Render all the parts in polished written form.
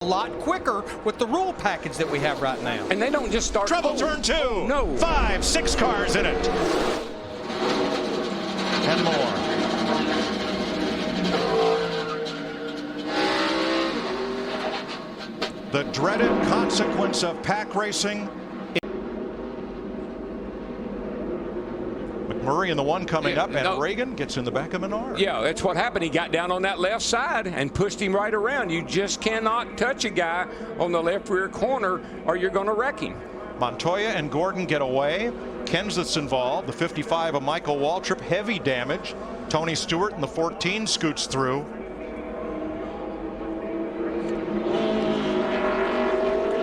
A lot quicker with the rule package that we have right now. And they don't just start. Trouble turn 2. No. 5, 6 cars in it. And more. The dreaded consequence of pack racing. McMurray in the one coming up, and Reagan gets in the back of Menard. Yeah, that's what happened. He got down on that left side and pushed him right around. You just cannot touch a guy on the left rear corner or you're going to wreck him. Montoya and Gordon get away. Kenseth's involved. The 55 of Michael Waltrip, heavy damage. Tony Stewart in the 14 scoots through.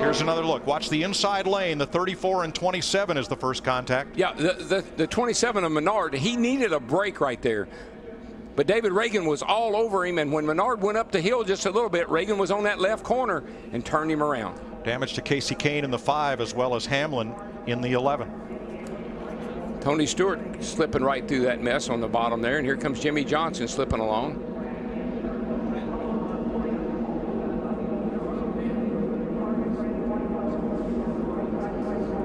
Here's another look. Watch the inside lane. The 34 and 27 is the first contact. Yeah, the 27 of Menard, he needed a break right there. But David Reagan was all over him, and when Menard went up the hill just a little bit, Reagan was on that left corner and turned him around. Damage to Casey Kane in the 5 as well as Hamlin in the 11. Tony Stewart slipping right through that mess on the bottom there, and here comes Jimmy Johnson slipping along.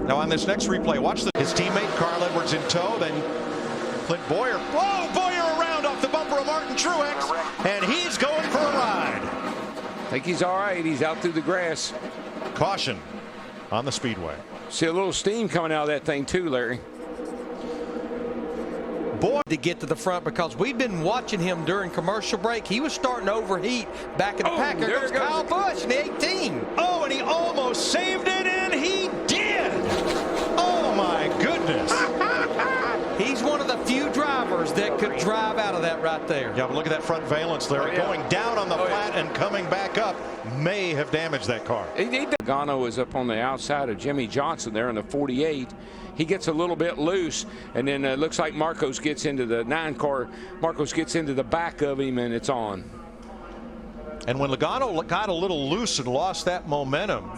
Now on this next replay, watch his teammate Carl Edwards in tow, then Clint Bowyer. Whoa, Bowyer around off the bumper of Martin Truex, and he's going for a ride. I think he's all right. He's out through the grass. Caution on the speedway. See a little steam coming out of that thing too, Larry. Boy, to get to the front, because we've been watching him during commercial break. He was starting to overheat back in the pack. There goes Kyle Busch in the 18. Oh, and he almost saved it, and he did. Oh my goodness. He's one of the few drivers that could drive out of that right there. Yeah, but look at that front valence there. Going down on the flat and coming back up may have damaged that car. Logano is up on the outside of Jimmy Johnson there in the 48. He gets a little bit loose, and then it looks like Marcos gets into the 9 car. Marcos gets into the back of him, and it's on. And when Logano got a little loose and lost that momentum,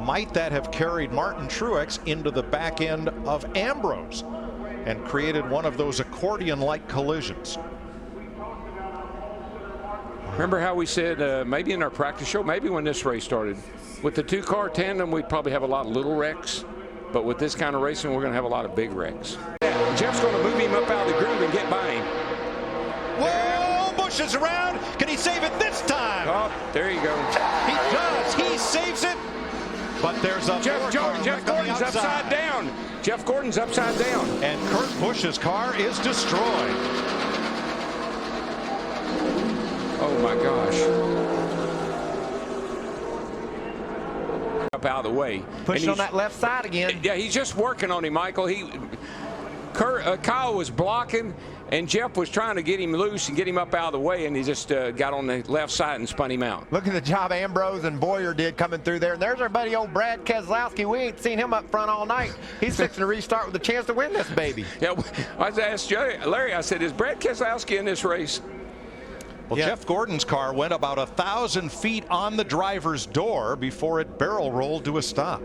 might that have carried Martin Truex into the back end of Ambrose and created one of those accordion-like collisions? Remember how we said maybe in our practice show, maybe when this race started, with the 2-car tandem, we'd probably have a lot of little wrecks. But with this kind of racing, we're going to have a lot of big wrecks. Jeff's going to move him up out of the groove and get by him. Whoa, Busch is around. Can he save it this time? Oh, there you go. He does. He saves it. But there's a Jeff Gordon's upside down. Jeff Gordon's upside down. And Kurt Busch's car is destroyed. Oh, my gosh. Up out of the way. Pushing on that left side again. Yeah, he's just working on him, Michael. Kyle was blocking, and Jeff was trying to get him loose and get him up out of the way, and he just got on the left side and spun him out. Look at the job Ambrose and Bowyer did coming through there. And there's our buddy old Brad Keselowski. We ain't seen him up front all night. He's fixing to restart with a chance to win this baby. Yeah, I asked Larry, I said, is Brad Keselowski in this race? Well, Jeff Gordon's car went about 1,000 feet on the driver's door before it barrel rolled to a stop.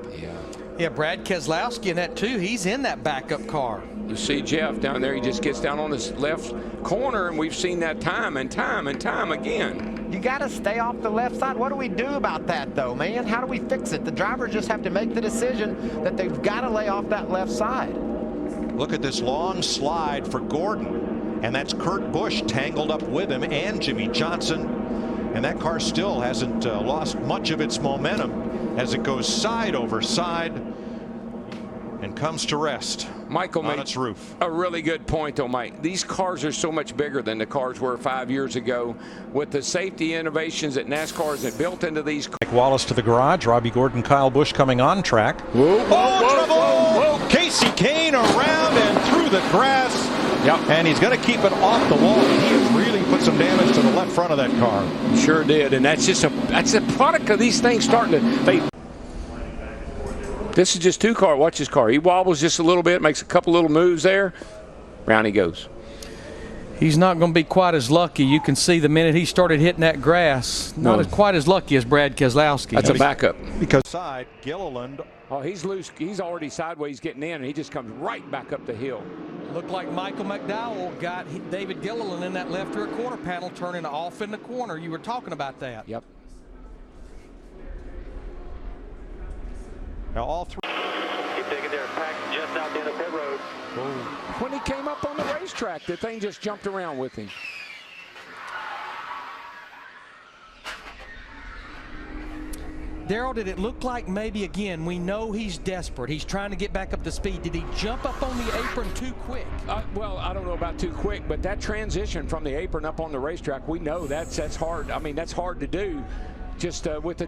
Yeah, Brad Keselowski in that too. He's in that backup car. You see Jeff down there. He just gets down on his left corner, and we've seen that time and time and time again. You got to stay off the left side. What do we do about that, though, man? How do we fix it? The drivers just have to make the decision that they've got to lay off that left side. Look at this long slide for Gordon. And that's Kurt Busch tangled up with him and Jimmy Johnson. And that car still hasn't lost much of its momentum as it goes side over side and comes to rest Michael on its roof. A really good point, though, Mike. These cars are so much bigger than the cars were 5 years ago. With the safety innovations that NASCAR has built into these. Mike Wallace to the garage. Robbie Gordon, Kyle Busch coming on track. Whoa, trouble! Whoa. Casey Kane around and through the grass. Yep. And he's going to keep it off the wall. He has really put some damage to the left front of that car. Sure did. And that's a product of these things starting to. This is just 2-car. Watch his car. He wobbles just a little bit, makes a couple little moves there. Round he goes. He's not going to be quite as lucky. You can see the minute he started hitting that grass, not quite as lucky as Brad Keselowski. That's a backup. Because side, Gilliland. Oh, he's loose. He's already sideways getting in, and he just comes right back up the hill. Looked like Michael McDowell got David Gilliland in that left rear quarter panel turning off in the corner. You were talking about that. Yep. Now all three. Keep taking their pack just out the end of pit road. When he came up on the racetrack, the thing just jumped around with him. Darrell, did it look like maybe, again, we know he's desperate. He's trying to get back up to speed. Did he jump up on the apron too quick? Well, I don't know about too quick, but that transition from the apron up on the racetrack, we know that's hard. I mean, that's hard to do. Just with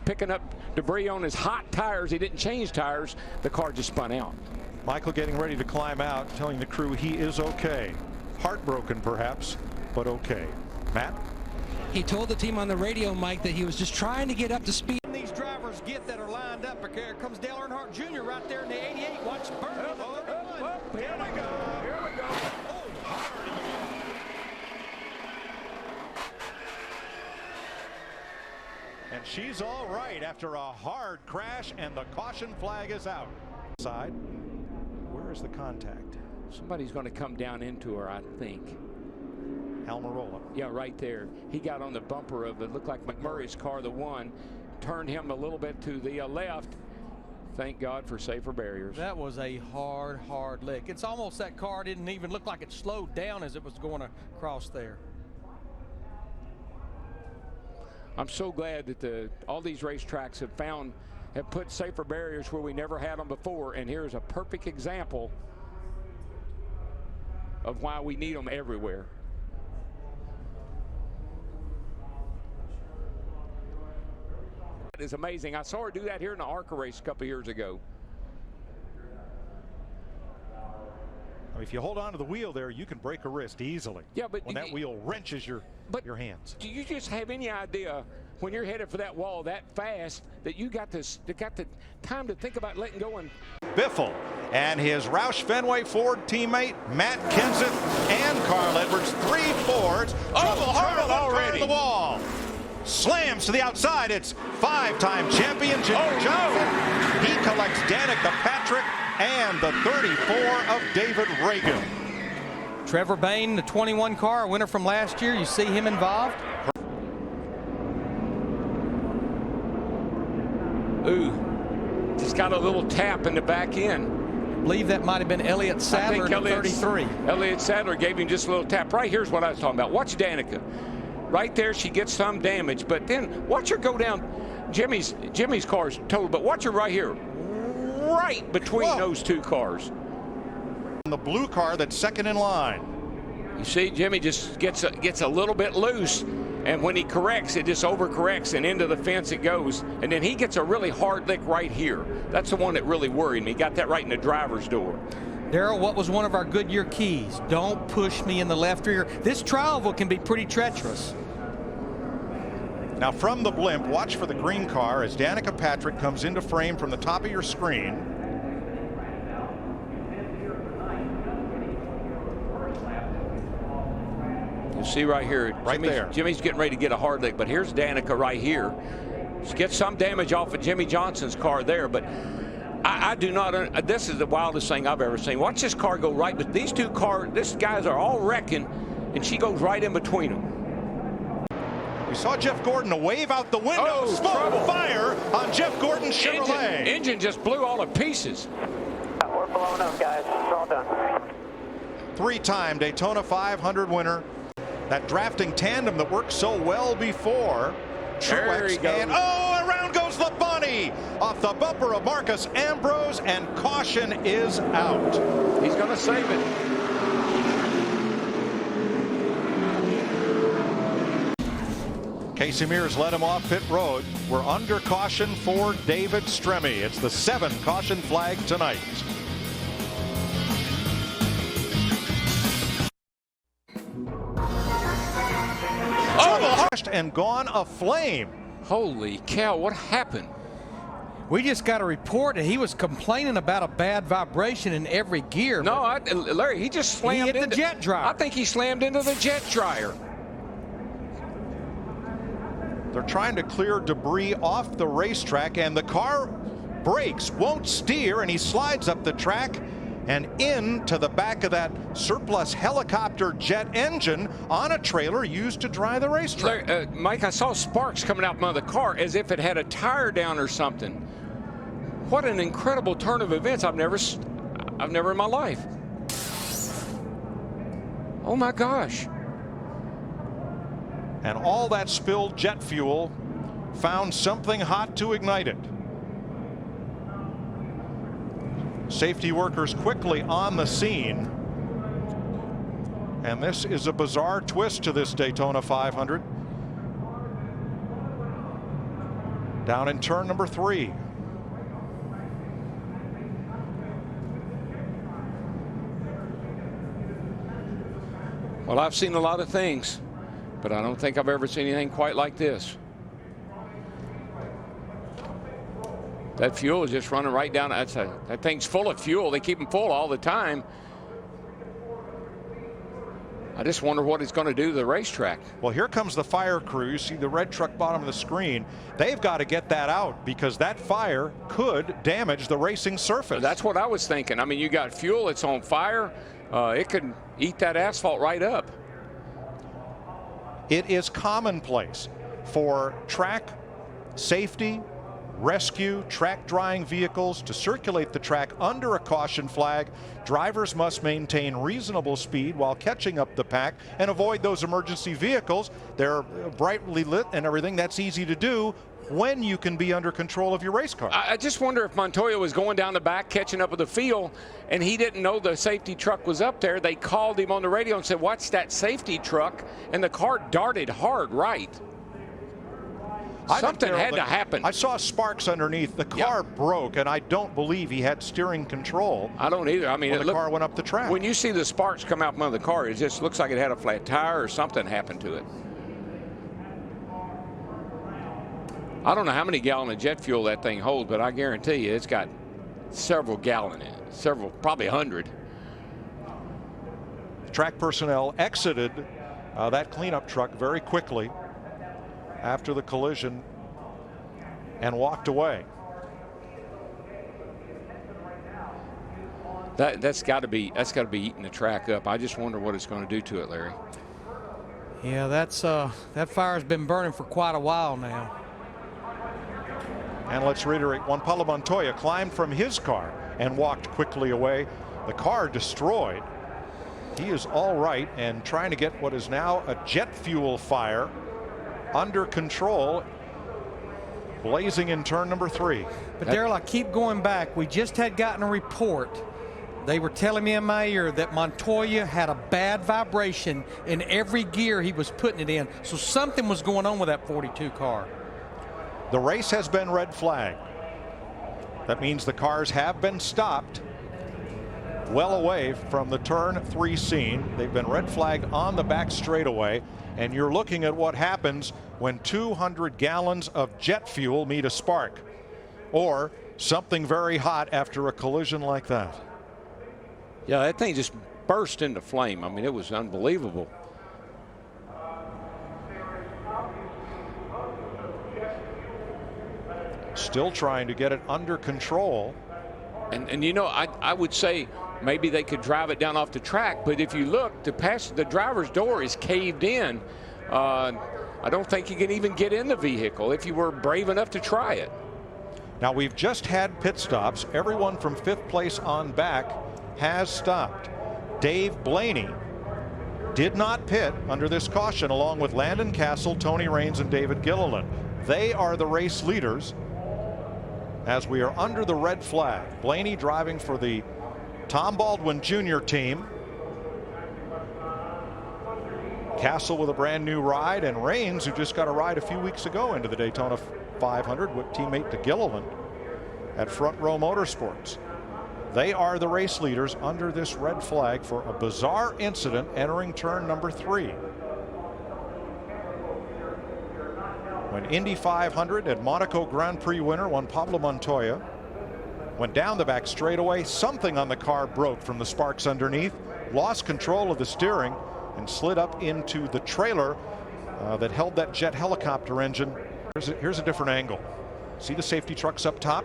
picking up debris on his hot tires, he didn't change tires. The car just spun out. Michael getting ready to climb out, telling the crew he is okay. Heartbroken, perhaps, but okay. Matt? He told the team on the radio, Mike, that he was just trying to get up to speed. These drivers get that are lined up. Here comes Dale Earnhardt Jr. right there in the 88. Watch Burn. Here we go. Here we go. And she's all right after a hard crash, and the caution flag is out. Side. Where is the contact? Somebody's going to come down into her, I think. Almirola. Yeah, right there. He got on the bumper of it. Looked like McMurray's car, the one. Turned him a little bit to the left. Thank God for safer barriers. That was a hard lick. It's almost that car didn't even look like it slowed down as it was going across there. I'm so glad that all these racetracks have put safer barriers where we never had them before, and here's a perfect example of why we need them everywhere. That is amazing. I saw her do that here in the ARCA race a couple years ago. If you hold on to the wheel there, you can break a wrist easily. Yeah, but when that wheel wrenches your hands. Do you just have any idea when you're headed for that wall that fast that you got the time to think about letting go? And Biffle and his Roush Fenway Ford teammate Matt Kenseth and Carl Edwards, 3 Fords. Trouble already. The wall slams to the outside. It's 5-time champion Jimmy Johnson. He collects Danica Patrick and the 34 of David Reagan. Trevor Bayne, the 21 car, a winner from last year. You see him involved? Ooh, just got a little tap in the back end. I believe that might have been Elliott Sadler in 33. Elliott Sadler gave him just a little tap. Right here's what I was talking about. Watch Danica. Right there, she gets some damage, but then watch her go down. Jimmy's car's total, but watch her right here. Right between those two cars. The blue car that's second in line. You see, Jimmy just gets a little bit loose, and when he corrects, it just overcorrects, and into the fence it goes. And then he gets a really hard lick right here. That's the one that really worried me. He got that right in the driver's door. Darrell, what was one of our Goodyear keys? Don't push me in the left rear. This tri-oval can be pretty treacherous. Now from the blimp, watch for the green car as Danica Patrick comes into frame from the top of your screen. You see right here, Jimmy's getting ready to get a hard lick, but here's Danica right here. She gets some damage off of Jimmy Johnson's car there, but I do not, this is the wildest thing I've ever seen. Watch this car go right, but these two cars, these guys are all wrecking, and she goes right in between them. We saw Jeff Gordon wave out the window. Smoke fire on Jeff Gordon's Chevrolet. Engine just blew all to pieces. We're blowing up, guys. It's all done. 3-time Daytona 500 winner. That drafting tandem that worked so well before. Truex and around goes Labonte off the bumper of Marcus Ambrose, and caution is out. He's going to save it. Casey Mears led him off pit road. We're under caution for David Stremme. It's the 7 caution flag tonight. And gone aflame. Holy cow, what happened? We just got a report that he was complaining about a bad vibration in every gear. No, Larry, he just slammed into the jet dryer. I think he slammed into the jet dryer. They're trying to clear debris off the racetrack, and the car brakes, won't steer, and he slides up the track and into the back of that surplus helicopter jet engine on a trailer used to dry the racetrack. Mike, I saw sparks coming out from the car as if it had a tire down or something. What an incredible turn of events. I've never in my life. Oh my gosh. And all that spilled jet fuel found something hot to ignite it. Safety workers quickly on the scene. And this is a bizarre twist to this Daytona 500. Down in turn number 3. Well, I've seen a lot of things, but I don't think I've ever seen anything quite like this. That fuel is just running right down. That thing's full of fuel. They keep them full all the time. I just wonder what it's going to do to the racetrack. Well, here comes the fire crew. You see the red truck bottom of the screen. They've got to get that out because that fire could damage the racing surface. That's what I was thinking. I mean, you got fuel, it's on fire. It could eat that asphalt right up. It is commonplace for track safety, rescue, track drying vehicles to circulate the track under a caution flag. Drivers must maintain reasonable speed while catching up the pack and avoid those emergency vehicles. They're brightly lit and everything. That's easy to do when you can be under control of your race car. I just wonder if Montoya was going down the back catching up with the field and he didn't know the safety truck was up there. They called him on the radio and said, "Watch that safety truck," and the car darted hard right. Something had to happen. I saw sparks underneath. The car broke, and I don't believe he had steering control. I don't either. I mean, the car went up the track. When you see the sparks come out from under the car, it just looks like it had a flat tire or something happened to it. I don't know how many gallons of jet fuel that thing holds, but I guarantee you it's got several gallons in it. Probably 100. Track personnel exited that cleanup truck very quickly after the collision and walked away. That's got to be eating the track up. I just wonder what it's going to do to it, Larry. Yeah, that fire's been burning for quite a while now. And let's reiterate, Juan Pablo Montoya climbed from his car and walked quickly away. The car destroyed. He is all right and trying to get what is now a jet fuel fire under control, blazing in turn number 3. But Darrell, I keep going back. We just had gotten a report. They were telling me in my ear that Montoya had a bad vibration in every gear he was putting it in. So something was going on with that 42 car. The race has been red flagged. That means the cars have been stopped well away from the turn 3 scene. They've been red flagged on the back straightaway. And you're looking at what happens when 200 gallons of jet fuel meet a spark or something very hot after a collision like that. Yeah, that thing just burst into flame. I mean, it was unbelievable. Still trying to get it under control. And you know, I would say maybe they could drive it down off the track, but if you look, the driver's door is caved in. I don't think you can even get in the vehicle if you were brave enough to try it. Now, we've just had pit stops. Everyone from 5th place on back has stopped. Dave Blaney did not pit under this caution, along with Landon Castle, Tony Raines, and David Gilliland. They are the race leaders as we are under the red flag. Blaney driving for the Tom Baldwin Jr. team. Castle with a brand new ride, and Raines, who just got a ride a few weeks ago into the Daytona 500 with teammate to Gilliland at Front Row Motorsports. They are the race leaders under this red flag for a bizarre incident entering turn number 3. When Indy 500 and Monaco Grand Prix winner Juan Pablo Montoya went down the back straightaway, something on the car broke from the sparks underneath, lost control of the steering, and slid up into the trailer that held that jet helicopter engine. Here's a different angle. See the safety trucks up top?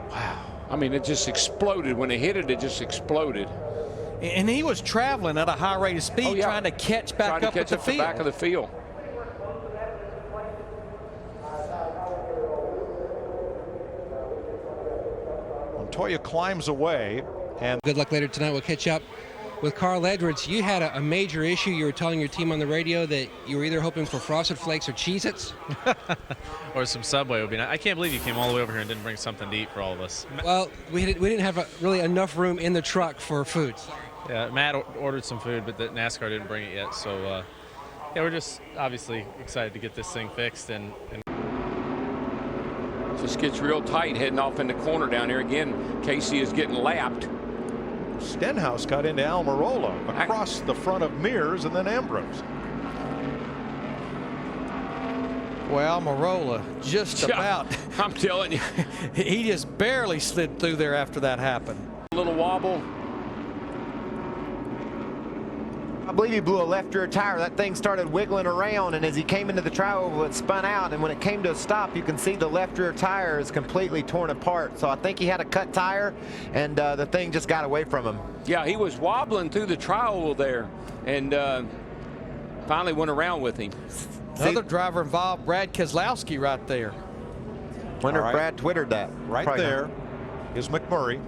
Wow. I mean, it just exploded. When it hit it, it just exploded. And he was traveling at a high rate of speed, trying to catch back up at the field. Back of the field. Montoya climbs away. And Good luck later tonight. We'll catch up with Carl Edwards. You had a major issue. You were telling your team on the radio that you were either hoping for Frosted Flakes or Cheez-Its. Or some Subway would be nice. I can't believe you came all the way over here and didn't bring something to eat for all of us. Well, we didn't have really enough room in the truck for food. Yeah, Matt ordered some food, but the NASCAR didn't bring it yet. So, yeah, we're just obviously excited to get this thing fixed. And Just gets real tight heading off in the corner down here. Again, Casey is getting lapped. Stenhouse got into Almirola across the front of Mears and then Ambrose. Well, Almirola just about. I'm telling you. He just barely slid through there after that happened. A little wobble. I believe he blew a left rear tire. That thing started wiggling around, and as he came into the trioval, it spun out, and when it came to a stop, you can see the left rear tire is completely torn apart. So I think he had a cut tire, and the thing just got away from him. Yeah, he was wobbling through the trioval there, and finally went around with him. Another driver involved, Brad Keselowski, right there. Wonder if All right. Brad twittered that. Right Probably there not. is McMurray.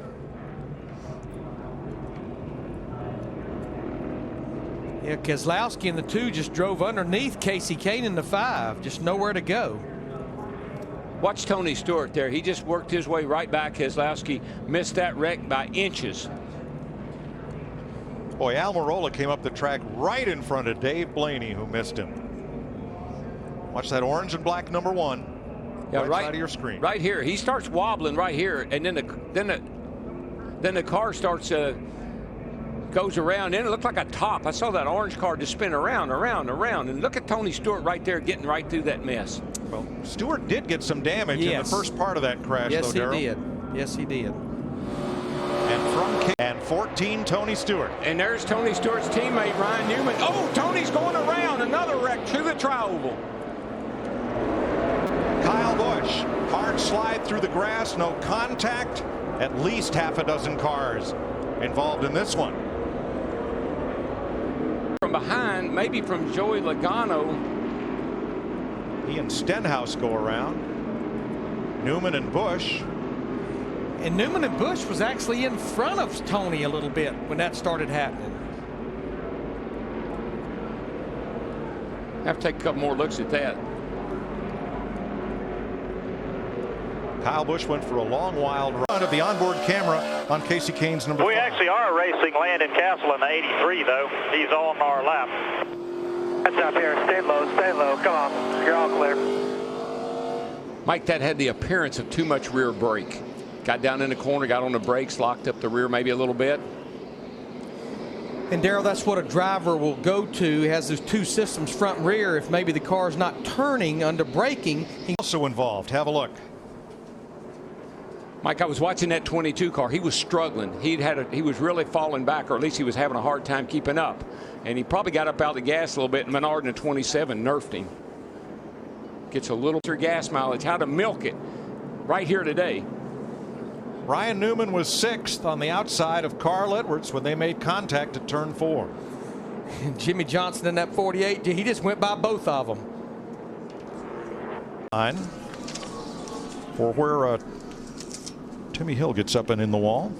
Yeah, Keselowski and the 2 just drove underneath Casey Kane in the 5. Just nowhere to go. Watch Tony Stewart there. He just worked his way right back. Keselowski missed that wreck by inches. Boy, Almirola came up the track right in front of Dave Blaney, who missed him. Watch that orange and black number 1. Yeah, right side of your screen. Right here. He starts wobbling right here, and then the car starts goes around, and it looked like a top. I saw that orange car just spin around, and look at Tony Stewart right there getting right through that mess. Well, Stewart did get some damage in the first part of that crash, yes, though, he Darrell. did. Yes, he did. And 14, Tony Stewart. And there's Tony Stewart's teammate, Ryan Newman. Oh, Tony's going around. Another wreck through the trioval. Kyle Busch, hard slide through the grass, no contact. At least half a dozen cars involved in this one. From behind, maybe from Joey Logano. He and Stenhouse go around. Newman and Busch. And Newman and Busch was actually in front of Tony a little bit when that started happening. Have to take a couple more looks at that. Kyle Busch went for a long, wild run of the onboard camera on Casey Kane's number 5. We actually are racing Landon Castle in the 83, though. He's on our lap. That's up here. Stay low. Come on. You're all clear. Mike, that had the appearance of too much rear brake. Got down in the corner, got on the brakes, locked up the rear maybe a little bit. And Darrell, that's what a driver will go to. He has those 2 systems, front and rear. If maybe the car's not turning under braking. Also involved. Have a look. Mike, I was watching that 22 car. He was struggling. He was really falling back, or at least he was having a hard time keeping up. And he probably got up out of the gas a little bit, and Menard in the 27 nerfed him. Gets a little gas mileage. How to milk it right here today. Ryan Newman was 6th on the outside of Carl Edwards when they made contact at turn 4. Jimmy Johnson in that 48, he just went by both of them. For where Timmy Hill gets up and in the wall.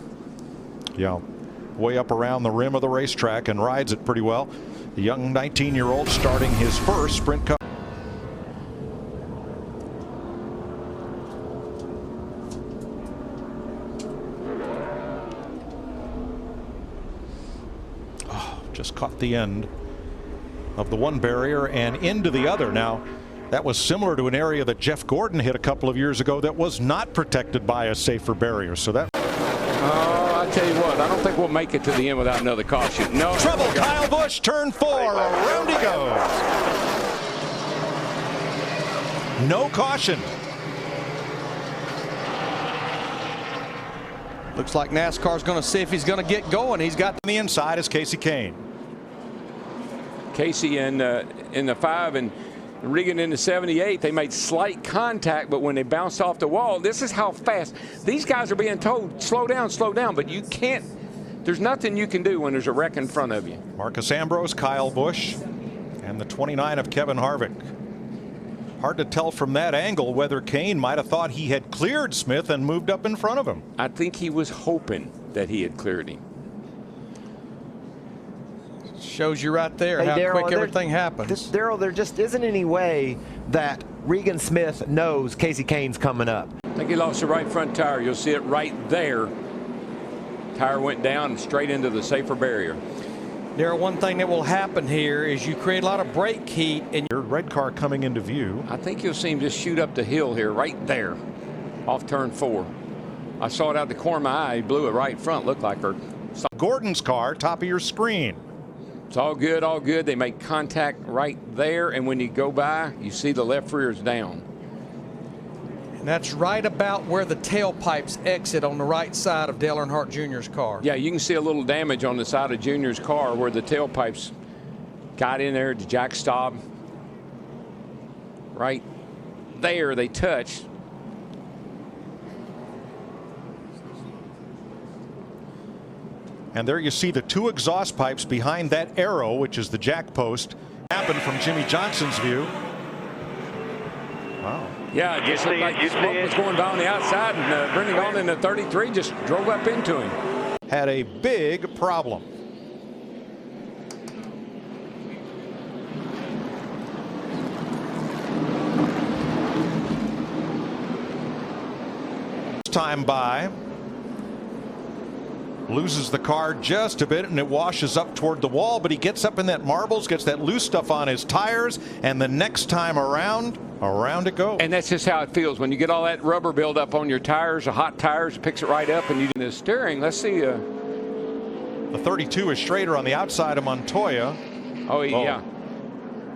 Yeah, way up around the rim of the racetrack and rides it pretty well. The young 19-year-old starting his first Sprint Cup. Oh, just caught the end of the one barrier and into the other. Now, that was similar to an area that Jeff Gordon hit a couple of years ago that was not protected by a safer barrier. So that. Oh, I tell you what, I don't think we'll make it to the end without another caution. No. Trouble, Kyle Busch, turn 4, around he goes. No caution. Looks like NASCAR's going to see if he's going to get going. He's got On the inside is Casey Kane. Casey in the 5 and Regan in the 78, they made slight contact, but when they bounced off the wall, this is how fast. These guys are being told, slow down, but you can't. There's nothing you can do when there's a wreck in front of you. Marcus Ambrose, Kyle Busch, and the 29 of Kevin Harvick. Hard to tell from that angle whether Kane might have thought he had cleared Smith and moved up in front of him. I think he was hoping that he had cleared him. Shows you right there how Darryl, quick everything happens. Darryl, there just isn't any way that Regan Smith knows Kasey Kahne's coming up. I think he lost the right front tire. You'll see it right there. Tire went down straight into the safer barrier. Darryl, one thing that will happen here is you create a lot of brake heat, and Your red car coming into view. I think you'll see him just shoot up the hill here, right there, off turn 4. I saw it out the corner of my eye. He blew it right front. Looked like her. Gordon's car, top of your screen. It's all good, all good. They make contact right there, and when you go by, you see the left rear's down. and that's right about where the tailpipes exit on the right side of Dale Earnhardt Jr.'s car. Yeah, you can see a little damage on the side of Junior's car where the tailpipes got in there, the jack stop. Right there, they touched. And there you see the two exhaust pipes behind that arrow, which is the jack post. Happened from Jimmy Johnson's view. Wow. Yeah, it just looked like smoke was going down the outside, and Brendan Gaughan in the 33 just drove up into him. Had a big problem. Time by. Loses the car just a bit and it washes up toward the wall, but he gets up in that marbles, gets that loose stuff on his tires, and the next time around it goes. And that's just how it feels when you get all that rubber buildup on your tires, the hot tires, it picks it right up, and you do the steering. Let's see. The 32 is straighter on the outside of Montoya. Oh yeah,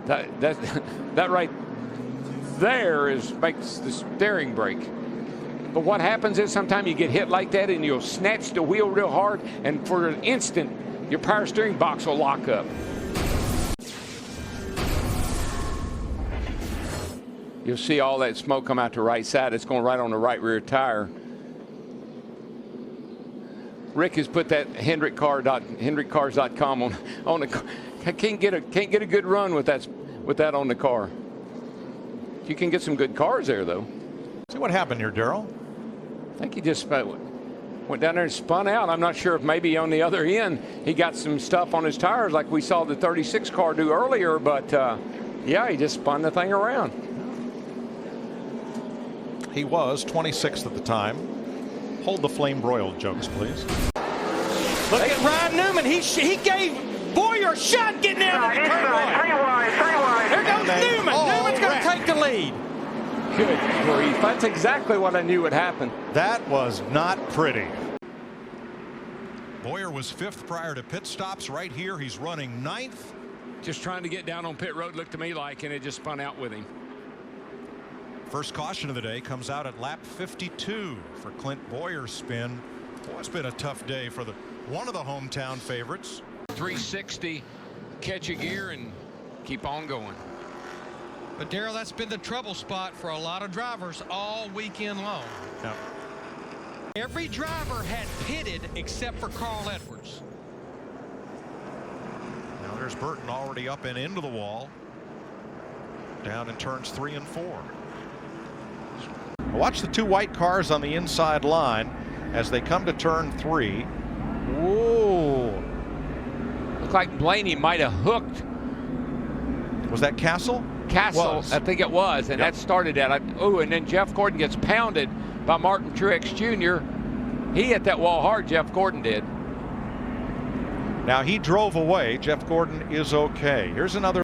that right there makes the steering brake. But what happens is sometimes you get hit like that and you'll snatch the wheel real hard, and for an instant your power steering box will lock up. You'll see all that smoke come out the right side. It's going right on the right rear tire. Rick has put that HendrickCars.com on the. Can't get a good run with that on the car. You can get some good cars there though. See what happened here, Darrell? I think he just went down there and spun out. I'm not sure if maybe on the other end he got some stuff on his tires like we saw the 36 car do earlier, but yeah, he just spun the thing around. He was 26th at the time. Hold the flame broiled jokes, please. Look at Ryan Newman. He gave Bowyer a shot getting out of the turn one. There goes Newman. Newman's going to take the lead. Good grief. That's exactly what I knew would happen. That was not pretty. Bowyer was 5th prior to pit stops. Right here, he's running 9th. Just trying to get down on pit road, looked to me like, and it just spun out with him. First caution of the day comes out at lap 52 for Clint Bowyer's spin. Boy, it's been a tough day for one of the hometown favorites. 360, catch a gear and keep on going. But Darrell, that's been the trouble spot for a lot of drivers all weekend long. Yeah. Every driver had pitted except for Carl Edwards. Now there's Burton already up and into the wall. Down in turns 3 and 4. Watch the two white cars on the inside line as they come to turn 3. Whoa. Looked like Blaney might have hooked. Was that Castle? Castle, I think it was, and that started that. And then Jeff Gordon gets pounded by Martin Truex Jr. He hit that wall hard, Jeff Gordon did. Now he drove away. Jeff Gordon is okay. Here's another.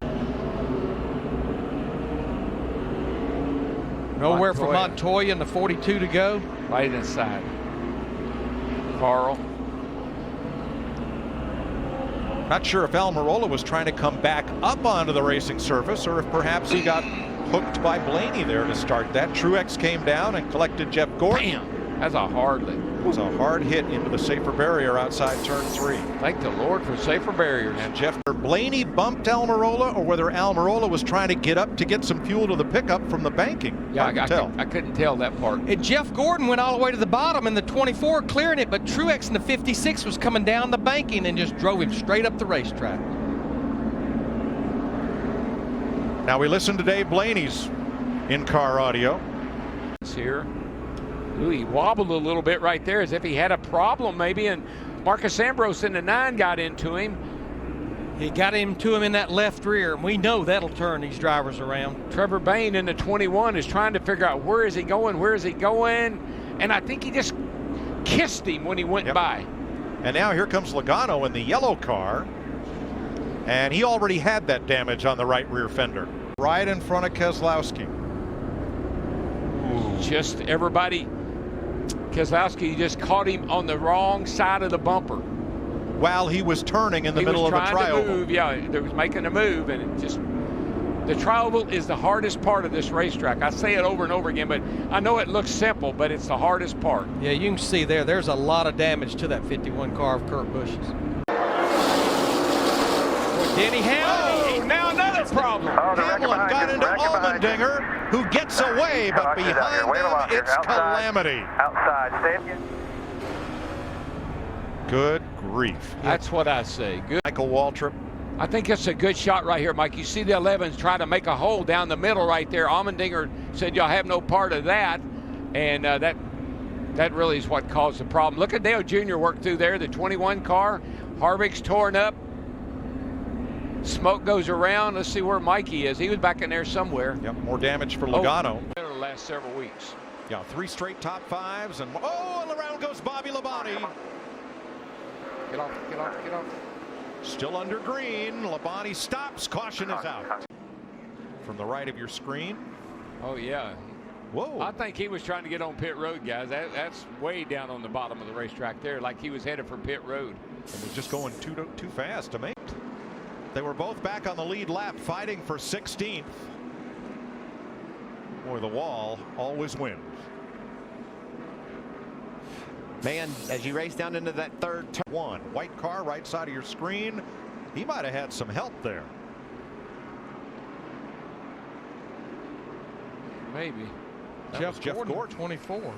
Nowhere for Montoya in the 42 to go. Right inside. Carl. Not sure if Almirola was trying to come back up onto the racing surface or if perhaps he got hooked by Blaney there to start that. Truex came down and collected Jeff Gordon. Bam! That's a hard lick. It was a hard hit into the safer barrier outside turn 3. Thank the Lord for safer barriers. And Jeff, Blaney bumped Almirola or whether Almirola was trying to get up to get some fuel to the pickup from the banking. Yeah, I couldn't tell that part. And Jeff Gordon went all the way to the bottom in the 24 clearing it, but Truex in the 56 was coming down the banking and just drove him straight up the racetrack. Now we listen to Dave Blaney's in-car audio. Here. Ooh, he wobbled a little bit right there as if he had a problem maybe, and Marcus Ambrose in the 9 got into him. He got into him in that left rear, and we know that'll turn these drivers around. Trevor Bayne in the 21 is trying to figure out where is he going, and I think he just kissed him when he went by. And now here comes Logano in the yellow car, and he already had that damage on the right rear fender. Right in front of Keselowski. Just everybody, Keselowski just caught him on the wrong side of the bumper. While he was turning in the middle of the trioval. He was trying to move, yeah, they was making a move, and it just, the trioval is the hardest part of this racetrack. I say it over and over again, but I know it looks simple, but it's the hardest part. Yeah, you can see there's a lot of damage to that 51 car of Kurt Busch's. Denny Hamlin, now another problem. Hamlin got into Allmendinger, who gets away, but behind him, it's calamity. Outside, stay. Good grief. That's what I say. Good. Michael Waltrip. I think it's a good shot right here, Mike. You see the 11s try to make a hole down the middle right there. Allmendinger said, y'all have no part of that. And that really is what caused the problem. Look at Dale Jr. work through there, the 21 car. Harvick's torn up. Smoke goes around. Let's see where Mikey is. He was back in there somewhere. Yep, more damage for Logano. The last several weeks. Yeah, 3 straight top 5s, and and around goes Bobby Labonte. Get off, get off, get off. Still under green. Labonte stops. Caution is out. From the right of your screen. Oh, yeah. Whoa. I think he was trying to get on pit road, guys. That's way down on the bottom of the racetrack there, like he was headed for pit road. It was just going too fast to make. They were both back on the lead lap, fighting for 16th. Boy, the wall always wins. Man, as you race down into that third turn. One white car, right side of your screen. He might have had some help there. Maybe. Jeff Gordon, 24.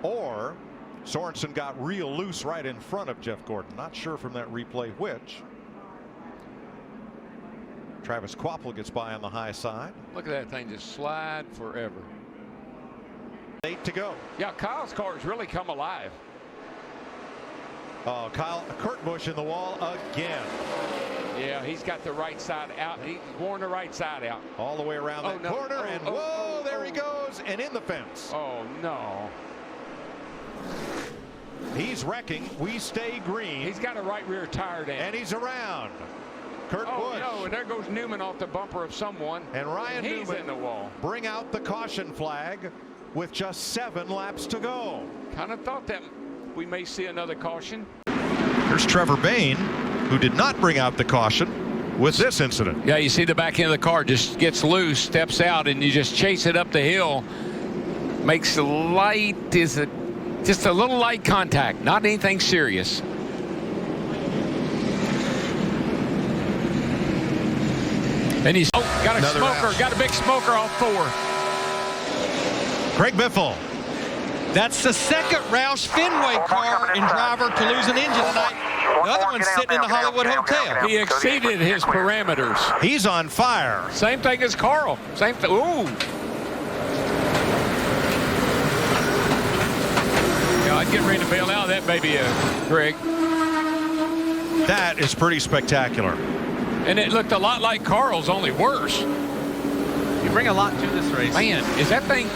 Or Sorensen got real loose right in front of Jeff Gordon. Not sure from that replay which. Travis Kvapil gets by on the high side. Look at that thing just slide forever. 8 to go. Yeah, Kyle's car has really come alive. Oh, Kurt Busch in the wall again. Yeah, he's got the right side out. He's worn the right side out. All the way around that corner, and there he goes, and in the fence. Oh, no. He's wrecking. We stay green. He's got a right rear tire down. And he's around. Kurt Busch. No, and there goes Newman off the bumper of someone. And Ryan Newman in the wall. Bring out the caution flag with just 7 laps to go. Kind of thought that we may see another caution. Here's Trevor Bayne, who did not bring out the caution with this incident. Yeah, you see the back end of the car just gets loose, steps out, and you just chase it up the hill. Makes a light, just a little light contact, not anything serious. And he's got a smoker, got a big smoker off 4. Craig Biffle. That's the second Roush Fenway car and driver to lose an engine tonight. The other one's sitting in the Hollywood Hotel. He exceeded his parameters. He's on fire. Same thing as Carl. Same thing. Ooh. Yeah, I'd get ready to bail out of that baby, Greg. That is pretty spectacular. And it looked a lot like Carl's, only worse. You bring a lot to this race. Man, is that thing...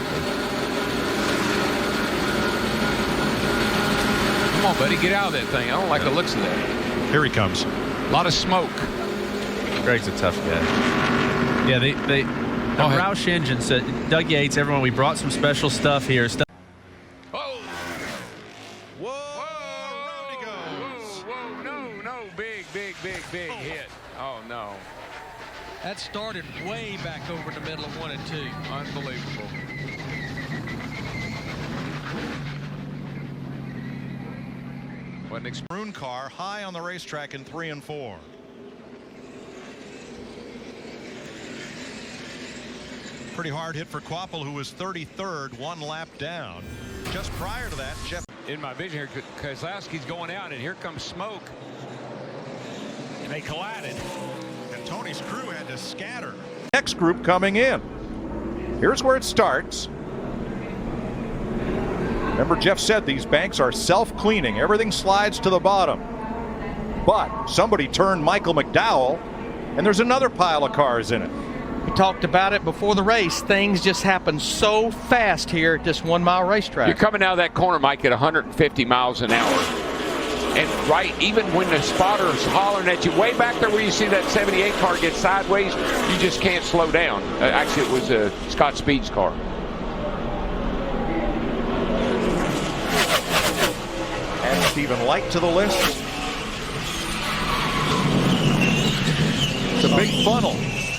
Come on, buddy, get out of that thing. I don't like the looks of that. Here he comes. A lot of smoke. Greg's a tough guy. Yeah, the Roush engine said, Doug Yates, everyone, we brought some special stuff here. Oh! Whoa! Around he goes. Whoa, no, big hit. Oh, no. That started way back over in the middle of 1 and 2. Unbelievable. Maroon car high on the racetrack in 3 and 4. Pretty hard hit for Kvapil, who was 33rd, 1 lap down. Just prior to that, Jeff. In my vision here, Keselowski's going out, and here comes smoke. And they collided. And Tony's crew had to scatter. Next group coming in. Here's where it starts. Remember, Jeff said these banks are self-cleaning. Everything slides to the bottom. But somebody turned Michael McDowell, and there's another pile of cars in it. We talked about it before the race. Things just happen so fast here at this 1 mile racetrack. You're coming out of that corner, Mike, at 150 miles an hour. And right, even when the spotter's hollering at you, way back there where you see that 78 car get sideways, you just can't slow down. Actually, it was Scott Speed's car. Add Stephen Light to the list. It's a big funnel,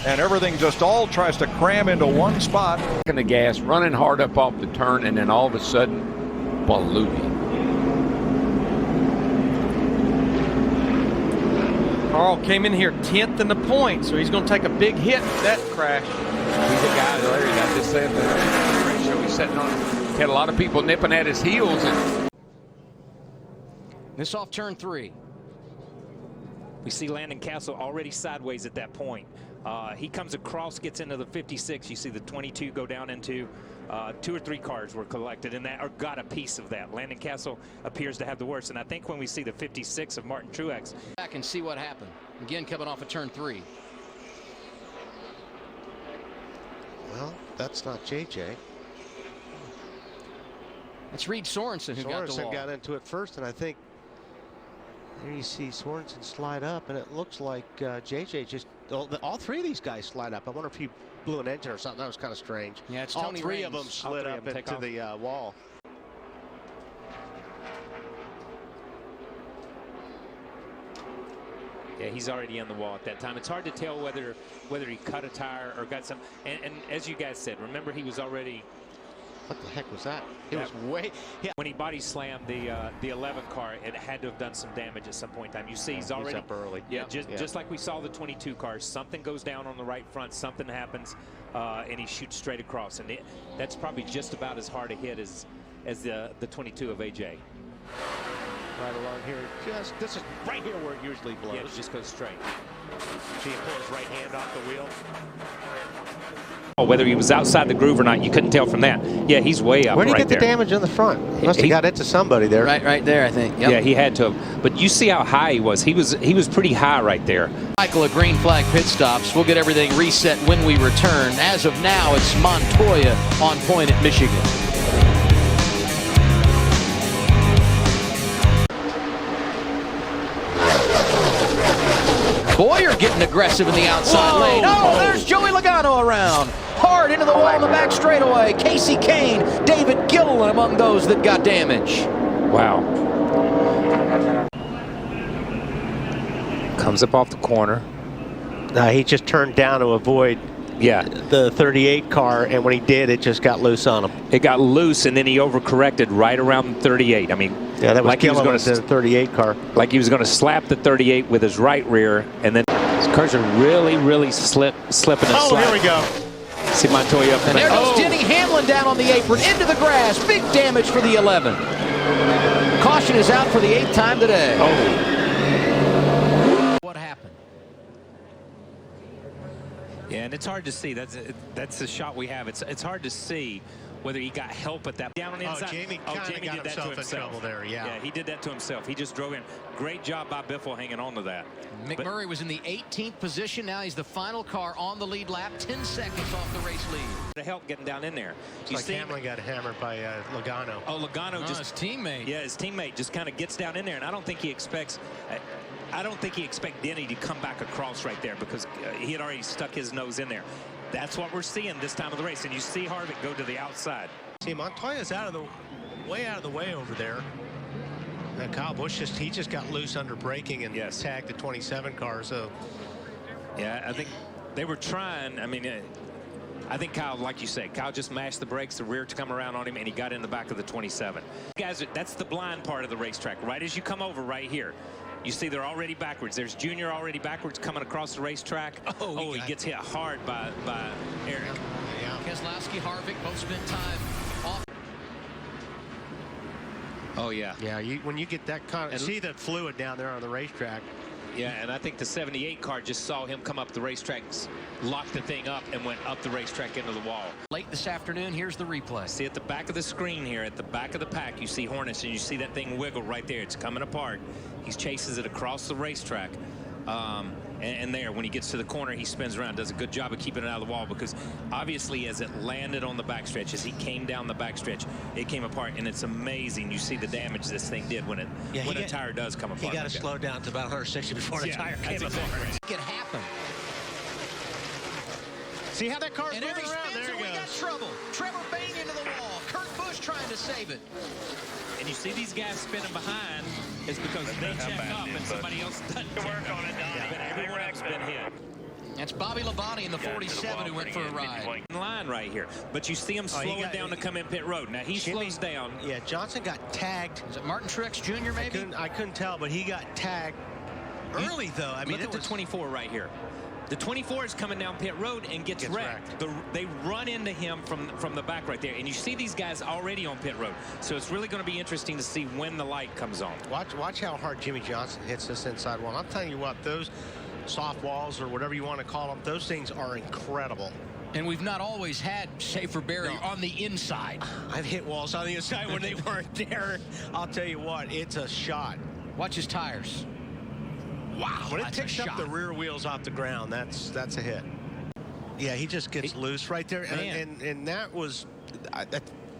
and everything just all tries to cram into one spot. In the gas, running hard up off the turn, and then all of a sudden, balloony. Carl came in here 10th in the point, so he's going to take a big hit with that crash. He's a guy, Larry, I just said that. Ratio he's sitting on. He had a lot of people nipping at his heels. And this off turn 3. We see Landon Castle already sideways at that point. He comes across, gets into the 56. You see the 22 go down into 2 or 3 cars were collected in that, or got a piece of that. Landon Castle appears to have the worst. And I think when we see the 56 of Martin Truex. Back and see what happened. Again, coming off of turn 3. Well, that's not JJ. It's Reed Sorensen who got the wall. Sorensen got into it first, and I think there you see Sorensen slide up, and it looks like JJ just, all 3 of these guys slide up. I wonder if he blew an engine or something. That was kind of strange. Yeah, it's all Tony 3 Raines. of them slid up into the wall. Yeah, he's already on the wall at that time. It's hard to tell whether he cut a tire or got some. And as you guys said, remember he was already. What the heck was that? It was way. Yeah. When he body slammed the 11 car, it had to have done some damage at some point in time. You see, he's already up early. Yeah, just like we saw the 22 cars. Something goes down on the right front. Something happens, and he shoots straight across. And that's probably just about as hard a hit as the 22 of AJ. Right along here. This is right here where it usually blows. Yeah, it just goes straight. See him pull his right hand off the wheel. Whether he was outside the groove or not, you couldn't tell from that. Yeah, he's way up. Where did he right get the there. damage in the front? Must have got it to somebody there. Right there, I think. Yep. Yeah, he had to have. But you see how high he was. He was pretty high right there. Cycle of green flag pit stops. We'll get everything reset when we return. As of now, it's Montoya on point at Michigan. Bowyer getting aggressive in the outside lane. Oh, there's Joey Logano around. Hard into the wall in the back straightaway. Casey Kane, David Gilliland among those that got damage. Wow. Comes up off the corner. He just turned down to avoid the 38 car, and when he did, it just got loose on him. It got loose, and then he overcorrected right around the 38. I mean, yeah, that was like he was going to the 38 car. Like he was going to slap the 38 with his right rear, and then his cars are really slipping and sliding. Oh, here we go. See Montoya up and there goes Denny Hamlin down on the apron into the grass. Big damage for the 11. Caution is out for the 8th time today. What happened? Yeah, and it's hard to see. That's the shot we have. It's hard to see whether he got help at that down on the inside. Jamie got himself in trouble there. Yeah, he did that to himself. He just drove in. Great job by Biffle hanging on to that. McMurray was in the 18th position. Now he's the final car on the lead lap. 10 seconds off the race lead. The help getting down in there. You see Hamlin got hammered by Logano. Oh, Logano just his teammate. Yeah, his teammate just kind of gets down in there, and I don't think he expects. I don't think he expects Denny to come back across right there because he had already stuck his nose in there. That's what we're seeing this time of the race, and you see Harvick go to the outside. See, Montoya's way out of the way over there. And Kyle Busch just got loose under braking and tagged the 27 car. So yeah, I think they were trying. I mean, I think Kyle, like you said, Kyle just mashed the brakes, the rear to come around on him, and he got in the back of the 27. Guys, that's the blind part of the racetrack. Right as you come over right here, you see they're already backwards. There's Junior already backwards coming across the racetrack. Oh, he gets hit hard by Eric. Yeah. Keselowski, Harvick, both spent time off. Oh, yeah. Yeah, when you get that kind of, see the fluid down there on the racetrack. Yeah, and I think the 78 car just saw him come up the racetrack, locked the thing up, and went up the racetrack into the wall. Late this afternoon, here's the replay. See at the back of the screen here, at the back of the pack, you see Hornets, and you see that thing wiggle right there. It's coming apart. He chases it across the racetrack. And there, when he gets to the corner, he spins around, does a good job of keeping it out of the wall, because obviously as it landed on the backstretch, as he came down the backstretch, it came apart, and it's amazing. You see the damage this thing did when a tire does come apart. He got to slow down to about 160 before the tire came apart. It happened. See how that car's And moving around? there There we he got goes. trouble. Trevor Bayne into the wall. Kurt Busch trying to save it. And you see these guys spinning behind, it's because they check up and somebody else doesn't check up. But everyone else been hit. That's Bobby Labonte in the 47 who went for a ride. Line right here, but you see him slowing down to come in pit road. Now he slows down. Yeah, Johnson got tagged. Is it Martin Truex Jr. maybe? I couldn't tell, but he got tagged early though. I mean, look at the 24 right here. The 24 is coming down pit road and gets wrecked. They run into him from the back right there, and you see these guys already on pit road. So it's really going to be interesting to see when the light comes on. Watch how hard Jimmy Johnson hits this inside wall. I'm telling you what, those soft walls or whatever you want to call them, those things are incredible. And we've not always had safer barrier on the inside. I've hit walls on the inside when they weren't there. I'll tell you what, it's a shot. Watch his tires. Wow, when it picks up the rear wheels off the ground, that's a hit. Yeah, he just gets loose right there, and that was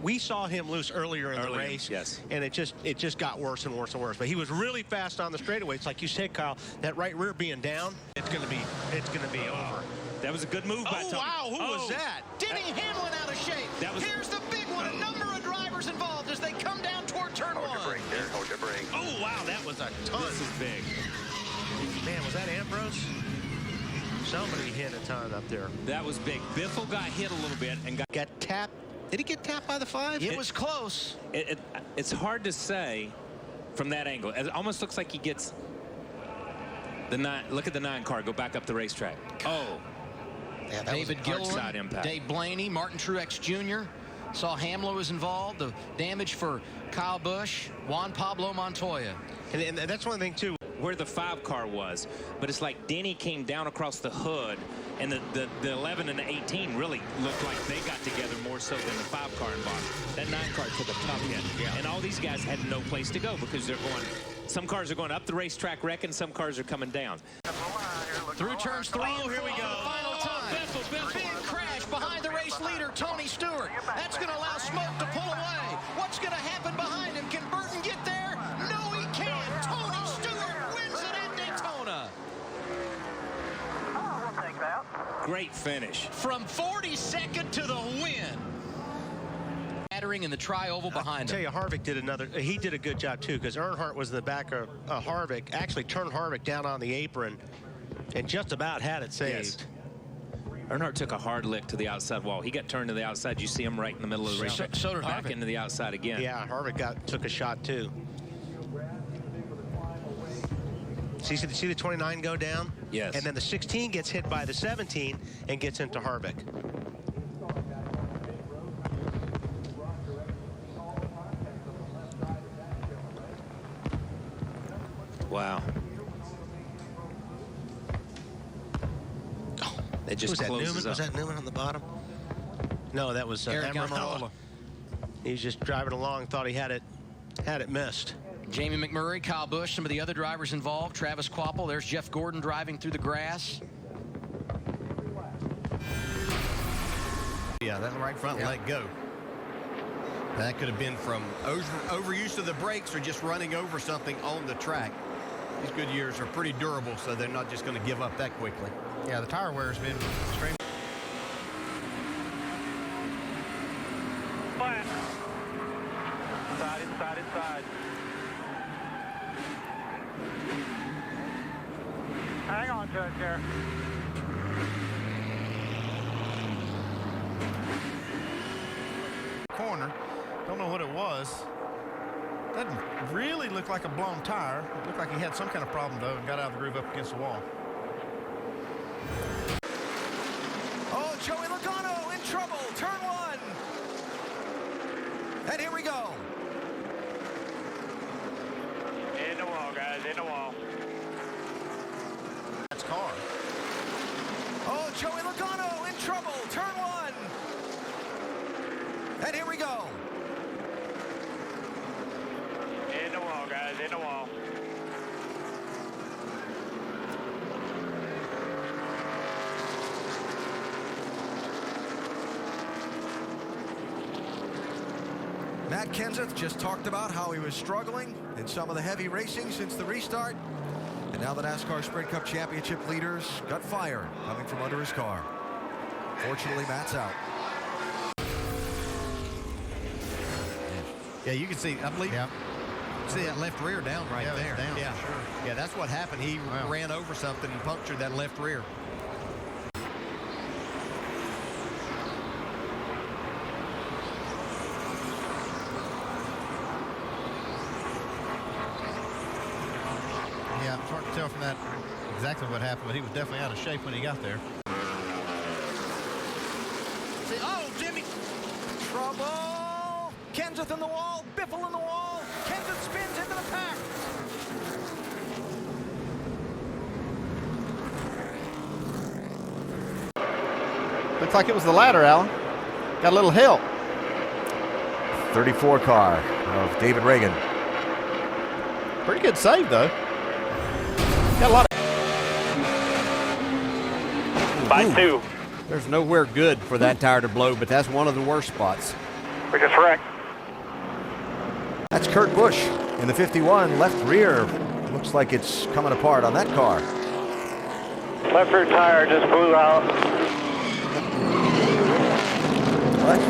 we saw him loose earlier in the race. Yes, and it just got worse and worse and worse. But he was really fast on the straightaway. It's like you said, Kyle, that right rear being down, it's gonna be over. That was a good move by Tony. Wow, who was that? Denny Hamlin out of shape. Here's the big one. A number of drivers involved as they come down toward turn one. Hold your brake. Oh wow, that was a ton. This is big. Man, was that Ambrose? Somebody hit a ton up there. That was big. Biffle got hit a little bit and got tapped. Did he get tapped by the 5? It was close. It's hard to say from that angle. It almost looks like he gets the 9. Look at the 9 car go back up the racetrack. Oh, yeah, David Gilliland, Dave Blaney, Martin Truex Jr. Saw Hamlin was involved. The damage for Kyle Busch, Juan Pablo Montoya. And that's one thing too. Where the 5 car was, but it's like Denny came down across the hood, and the 11 and the 18 really looked like they got together more so than the 5 car involved. That 9 car took a tough hit, and all these guys had no place to go because they're going. Some cars are going up the racetrack wrecking, some cars are coming down. Through turns 3 and 4 here we go. for the final time. Big crash behind the race leader, Tony Stewart. That's going to allow Smoke to pull away. What's going to happen behind him? Can Burton get there? No, he can't. Tony Stewart wins it at Daytona. We'll take that. Great finish. From 42nd to the win. In the tri-oval behind him. I tell you, Harvick did he did a good job too, because Earnhardt was in the back of Harvick, actually turned Harvick down on the apron and just about had it saved. Yes. Earnhardt took a hard lick to the outside wall. He got turned to the outside. You see him right in the middle of the race. So did back Harvick. Into the outside again. Yeah, Harvick took a shot too. See the 29 go down? Yes. And then the 16 gets hit by the 17 and gets into Harvick. Wow. It just was closes Newman? up. Was that Newman on the bottom? No, that was Amarola. He's just driving along, thought he had it missed. Jamie McMurray, Kyle Busch, some of the other drivers involved. Travis Kvapil, there's Jeff Gordon driving through the grass. Yeah, that right front let go. That could have been from overuse of the brakes or just running over something on the track. These Goodyears are pretty durable, so they're not just going to give up that quickly. Yeah, the tire wear has been extreme. Flat. Inside. Hang on to it there. Corner. Don't know what it was. Doesn't really look like a blown tire. It looked like he had some kind of problem, though, and got out of the groove up against the wall. Oh, Joey Logano in trouble. Turn 1. And here we go. In the wall, guys, in the wall. And here we go. In the wall, guys, in the wall. Matt Kenseth just talked about how he was struggling in some of the heavy racing since the restart. And now the NASCAR Sprint Cup Championship leaders got fire coming from under his car. Fortunately, Matt's out. Yeah, you can see, I believe. Yeah. See that left rear down right there. Down, yeah, sure. Yeah, that's what happened. He ran over something and punctured that left rear. Yeah, it's hard to tell from that exactly what happened, but he was definitely out of shape when he got there. See, oh, Jimmy! Trouble! Kenseth in the wall, Biffle in the wall. Kenseth spins into the pack. Looks like it was the ladder, Alan. Got a little help. 34 car of David Reagan. Pretty good save, though. Got a lot of... By 2. There's nowhere good for that tire to blow, but that's one of the worst spots. We just wrecked. That's Kurt Busch in the 51, left rear. Looks like it's coming apart on that car. Left rear tire just blew out. Well, that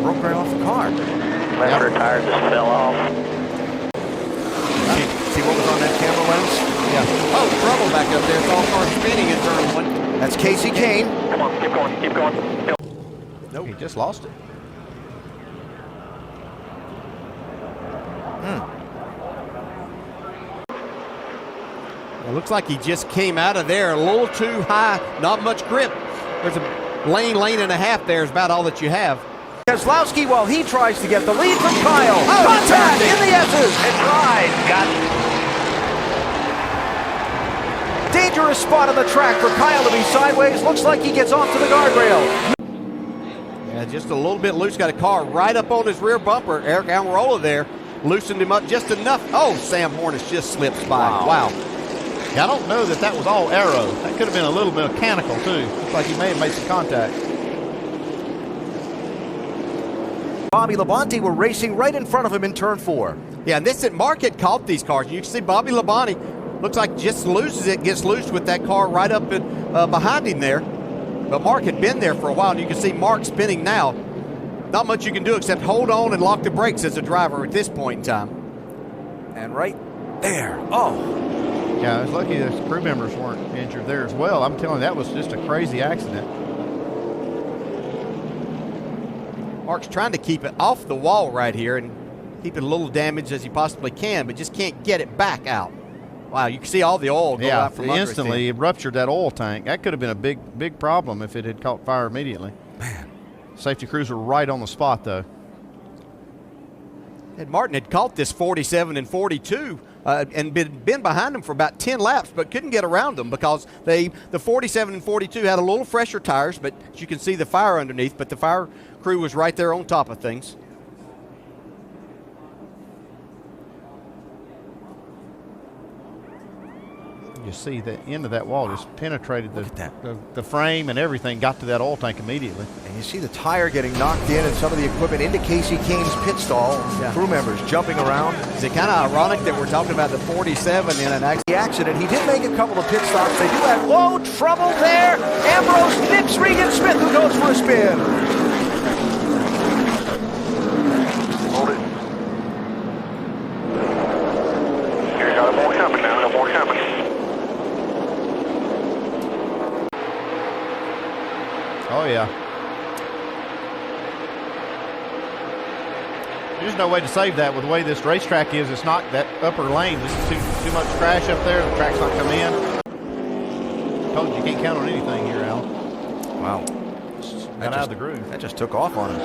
broke right off the car. Left rear tire just fell off. See what was on that camera lens? Yeah. Oh, trouble back up there. It's all car spinning in turn 1. That's Casey Kane. Come on, keep going, keep going. Nope. He just lost it. It looks like he just came out of there a little too high. Not much grip. There's a lane and a half there is about all that you have. Keselowski, while he tries to get the lead from Kyle. Contact in the S's. It's right. Got it. Dangerous spot on the track for Kyle to be sideways. Looks like he gets off to the guardrail. Yeah, just a little bit loose. Got a car right up on his rear bumper. Eric Almirola there loosened him up just enough. Oh, Sam Hornish just slips by. Wow. Yeah, I don't know that that was all aero. That could have been a little bit mechanical, too. Looks like he may have made some contact. Bobby Labonte were racing right in front of him in turn 4. Yeah, and this at Mark had caught these cars. You can see Bobby Labonte looks like just loses it, gets loose with that car right up behind him there. But Mark had been there for a while, and you can see Mark spinning now. Not much you can do except hold on and lock the brakes as a driver at this point in time. And right there. Oh. Yeah, I was lucky the crew members weren't injured there as well. I'm telling you, that was just a crazy accident. Mark's trying to keep it off the wall right here and keep it a little damaged as he possibly can, but just can't get it back out. Wow, you can see all the oil go out from under it. Instantly it ruptured that oil tank. That could have been a big problem if it had caught fire immediately. Man. Safety crews were right on the spot, though. Ed Martin had caught this 47 and 42 and been behind them for about 10 laps, but couldn't get around them because the 47 and 42 had a little fresher tires, but you can see the fire underneath, but the fire crew was right there on top of things. You see the end of that wall just penetrated the frame, and everything got to that oil tank immediately. And you see the tire getting knocked in and some of the equipment into Casey Kane's pit stall. Yeah. Crew members jumping around. Is it kind of ironic that we're talking about the 47 in an accident? He did make a couple of pit stops. They do have, whoa, trouble there. Ambrose nips Regan Smith, who goes for a spin. Hold it. Here's no more coming now, no more coming. Oh, yeah. There's no way to save that with the way this racetrack is. It's not that upper lane. There's too much crash up there. The track's not coming in. Told you can't count on anything here, Al. Wow. Got out of the groove. That just took off on him.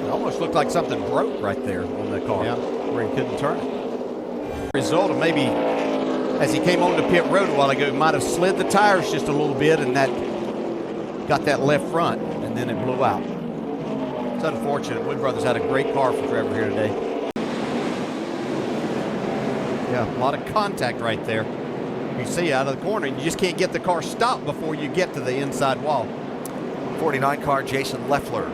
It almost looked like something broke right there on the car where he couldn't turn it. Result of maybe as he came onto pit road a while ago, he might have slid the tires just a little bit and that got that left front, and then it blew out. It's unfortunate. Wood Brothers had a great car for Trevor here today. Yeah, a lot of contact right there. You see out of the corner, and you just can't get the car stopped before you get to the inside wall. 49 car Jason Leffler.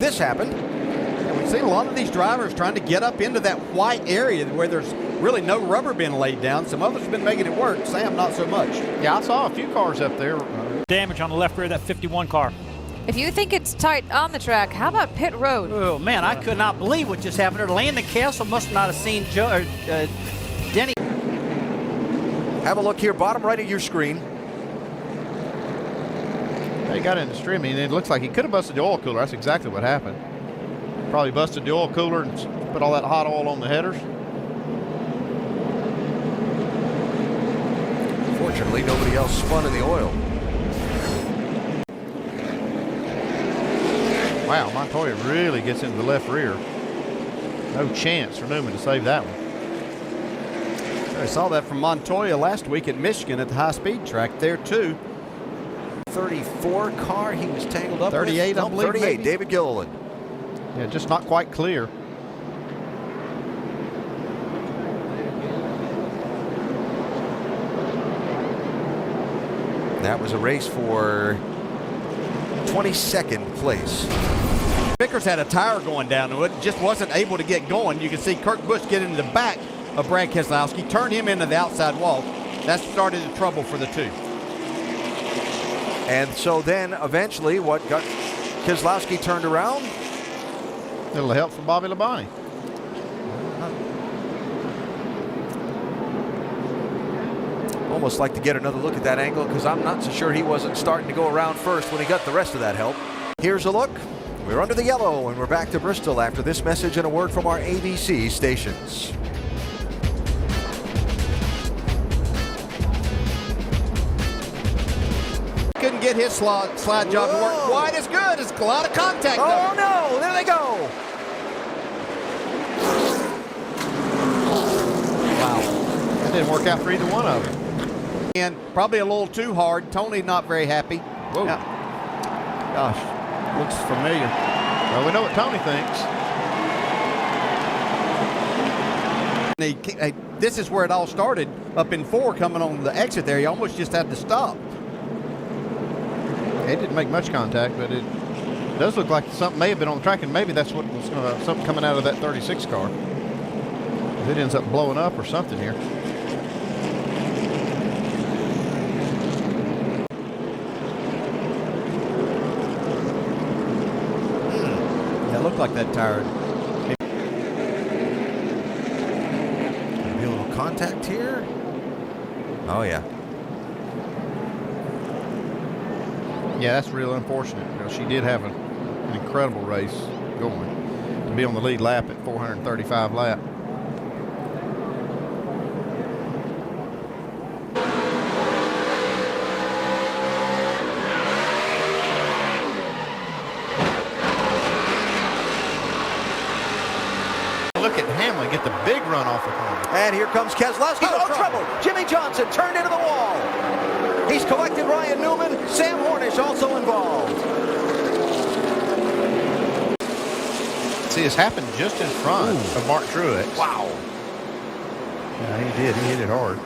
This happened. And we've seen a lot of these drivers trying to get up into that white area where there's really no rubber being laid down. Some others have been making it work. Sam, not so much. Yeah, I saw a few cars up there. Damage on the left rear of that 51 car. If you think it's tight on the track, how about pit road? Oh, man, I could not believe what just happened there. Landon Castle must not have seen Denny. Have a look here, bottom right of your screen. He got in the stream, and it looks like he could have busted the oil cooler. That's exactly what happened. Probably busted the oil cooler and put all that hot oil on the headers. Fortunately, nobody else spun in the oil. Wow, Montoya really gets into the left rear. No chance for Newman to save that one. I saw that from Montoya last week at Michigan at the high-speed track there, too. 34 car he was tangled up 38, with. I believe. 38, maybe. David Gilliland. Yeah, just not quite clear. That was a race for 22nd place. Vickers had a tire going down to it, just wasn't able to get going. You can see Kurt Busch get into the back of Brad Keselowski, turn him into the outside wall. That started the trouble for the two. And so then eventually what got Keselowski turned around? Little help from Bobby Labonte. Almost like to get another look at that angle because I'm not so sure he wasn't starting to go around first when he got the rest of that help. Here's a look. We're under the yellow and we're back to Bristol after this message and a word from our ABC stations. Couldn't get his slide job to work quite as good. It's a lot of contact. Oh no, there they go. Wow. That didn't work out for either one of them. And probably a little too hard. Tony not very happy. Whoa. Yeah. Gosh, looks familiar. Well, we know what Tony thinks. This is where it all started. Up in 4 coming on the exit there. He almost just had to stop. It didn't make much contact, but it does look like something may have been on the track, and maybe that's what was something coming out of that 36 car. It ends up blowing up or something here. It looked like that tire. Maybe a little contact here. Oh yeah. Yeah, that's real unfortunate. You know, she did have an incredible race going to be on the lead lap at 435 lap. Look at Hamlin get the big run off the corner. And here comes Keselowski. Oh, trouble. Jimmy Johnson turned into the wall. He's collected Ryan Newman. Sam Hornish also involved. See, this happened just in front of Mark Truex. Wow. Yeah, he did. He hit it hard.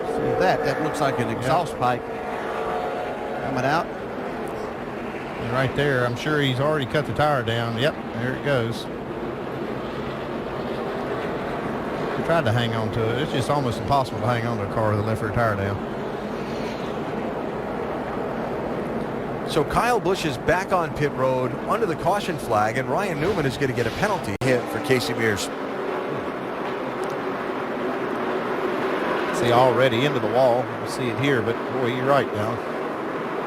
See that looks like an exhaust pipe coming out. And right there, I'm sure he's already cut the tire down. Yep, there it goes. He tried to hang on to it. It's just almost impossible to hang on to a car with a left rear tire down. So Kyle Busch is back on pit road under the caution flag, and Ryan Newman is going to get a penalty hit for Casey Mears. See, already into the wall. You see it here, but boy, you're right now.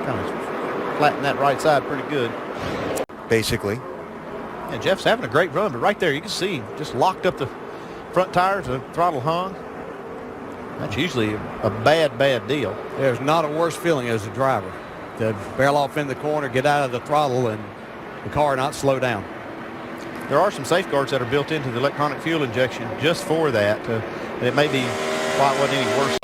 Kind of flatten that right side pretty good. Basically. Yeah, Jeff's having a great run, but right there you can see just locked up the front tires, the throttle hung. That's usually a bad deal. There's not a worse feeling as a driver to barrel off in the corner, get out of the throttle, and the car not slow down. There are some safeguards that are built into the electronic fuel injection just for that. It may be why it wasn't any worse.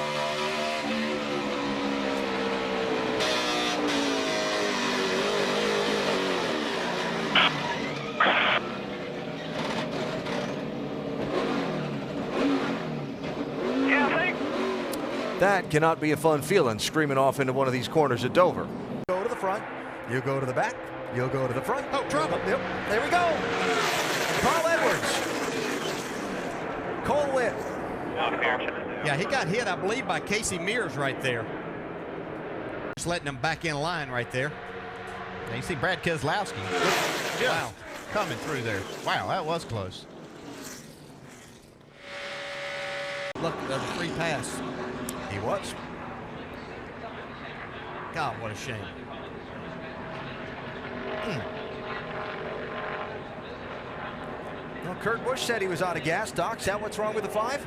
That cannot be a fun feeling, screaming off into one of these corners at Dover. Go to the front, you go to the back, you'll go to the front. Oh, trouble. Yep, there we go. Carl Edwards. Cole Witt. Yeah, he got hit, I believe, by Casey Mears right there. Just letting him back in line right there. Now you see Brad Keselowski. Wow, coming through there. Wow, that was close. Look, the free pass. He was. God, what a shame. Well, Kurt Busch said he was out of gas. Doc, is that what's wrong with the 5?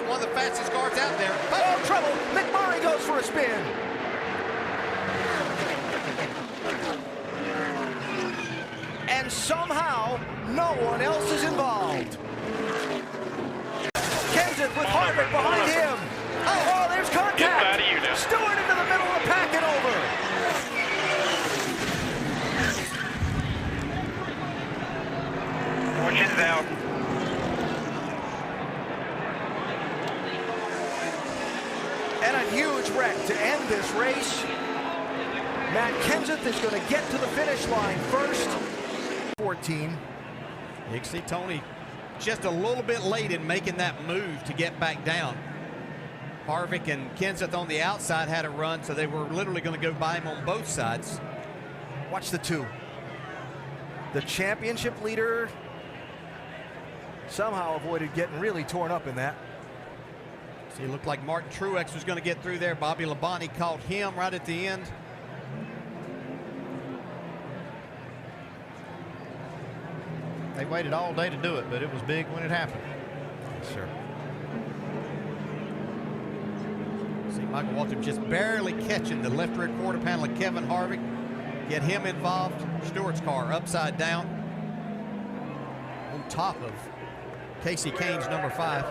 One of the fastest cars out there. Oh, trouble! McMurray goes for a spin. And somehow, no one else is involved. Kenseth with Harvick behind him. Oh, there's contact. Stewart into the middle of the pack and over. Fortune's out. And a huge wreck to end this race. Matt Kenseth is going to get to the finish line first. 14. You can see Tony just a little bit late in making that move to get back down. Harvick and Kenseth on the outside had a run, so they were literally going to go by him on both sides. Watch the 2. The championship leader somehow avoided getting really torn up in that. See, it looked like Martin Truex was going to get through there. Bobby Labonte caught him right at the end. They waited all day to do it, but it was big when it happened. Sure. See Michael Waltrip just barely catching the left rear quarter panel of Kevin Harvick. Get him involved. Stewart's car upside down on top of Casey Kane's number 5.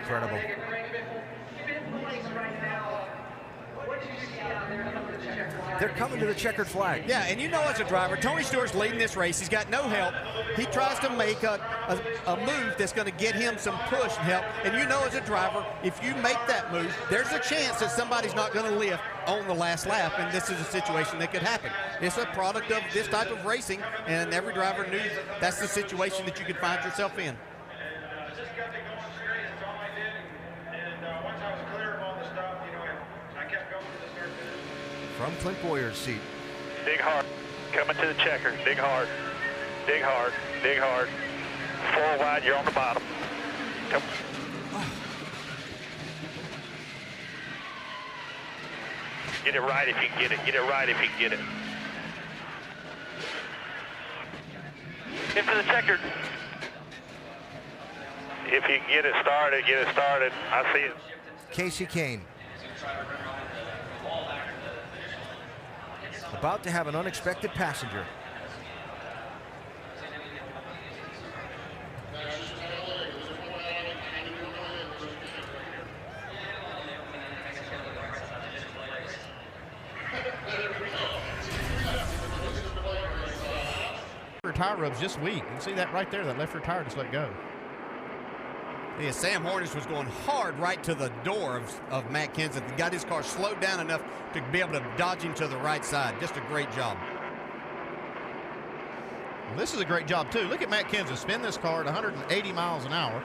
Incredible. They're coming to the checkered flag. Yeah, and you know as a driver, Tony Stewart's leading this race. He's got no help. He tries to make a move that's going to get him some push and help. And you know as a driver, if you make that move, there's a chance that somebody's not going to lift on the last lap, and this is a situation that could happen. It's a product of this type of racing, and every driver knew that's the situation that you could find yourself in. From Clint Bowyer's seat. Dig hard. Coming to the checker. Dig hard. Dig hard. Dig hard. 4 wide. You're on the bottom. Come. Get it right if you can get it. Get it right if you can get it. Into the checkered. If you can get it started, get it started. I see it. Casey Kane. About to have an unexpected passenger. Tire rub's just weak. You can see that right there. That left rear tire just let go. Yeah, Sam Hornish was going hard right to the door of Matt Kenseth and got his car slowed down enough to be able to dodge him to the right side. Just a great job. Well, this is a great job, too. Look at Matt Kenseth spin this car at 180 miles an hour.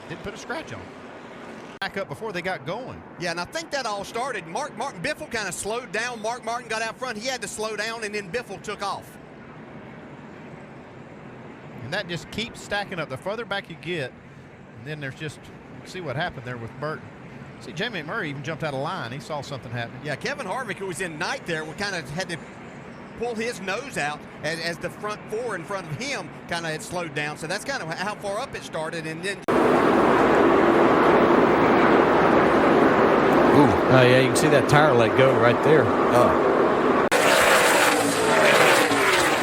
Didn't put a scratch on it. Back up before they got going. Yeah, and I think that all started. Biffle kind of slowed down. Mark Martin got out front. He had to slow down, and then Biffle took off. And that just keeps stacking up. The further back you get, and then there's just, see what happened there with Burton. See, Jamie McMurray even jumped out of line. He saw something happen. Yeah, Kevin Harvick, who was in ninth there, we kind of had to pull his nose out as the front four in front of him kind of had slowed down. So that's kind of how far up it started. And then. Ooh. Oh, yeah, you can see that tire let go right there.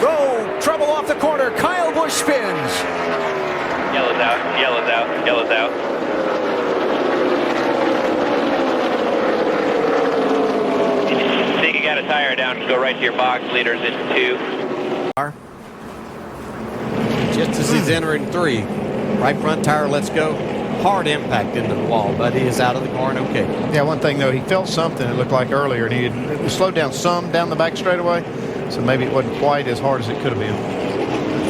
Go! Trouble off the corner. Kyle Busch spins. Yellow's out, yellow's out, yellow's out. Think you got a tire down, go right to your box, leaders in 2. Just as he's entering 3. Right front tire lets go. Hard impact into the wall, but he is out of the car and okay. Yeah, one thing though, he felt something it looked like earlier, and he had slowed down some down the back straightaway, so maybe it wasn't quite as hard as it could have been.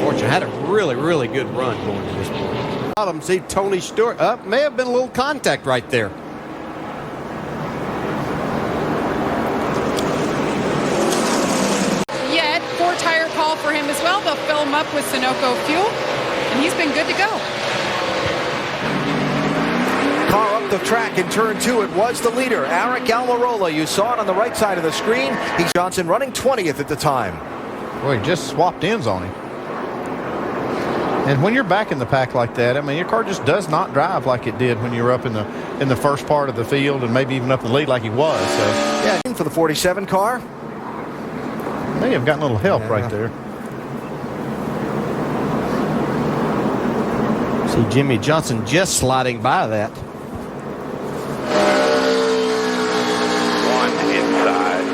Fortune had a really, really good run going to this point. Bottom, see Tony Stewart. May have been a little contact right there. Yet, 4-tire call for him as well. They'll fill him up with Sunoco fuel, and he's been good to go. Car up the track in turn 2. It was the leader, Eric Almirola. You saw it on the right side of the screen. He's Johnson running 20th at the time. Boy, he just swapped ends on him. And when you're back in the pack like that, I mean, your car just does not drive like it did when you were up in the first part of the field and maybe even up the lead like he was. So yeah, for the 47 car. May have gotten a little help right there. See Jimmy Johnson just sliding by that. One inside.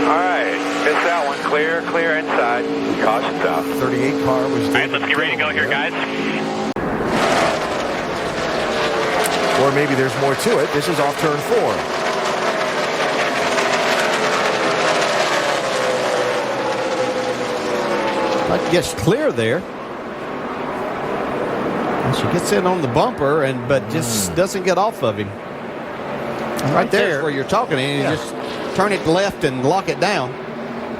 All right, missed that one. Clear, clear inside. Caution's out. 38 car was. All right, let's get ready to go here, guys. Or maybe there's more to it. This is off turn 4. That gets clear there. And she gets in on the bumper, but just doesn't get off of him. And right there is where you're talking, and you just turn it left and lock it down.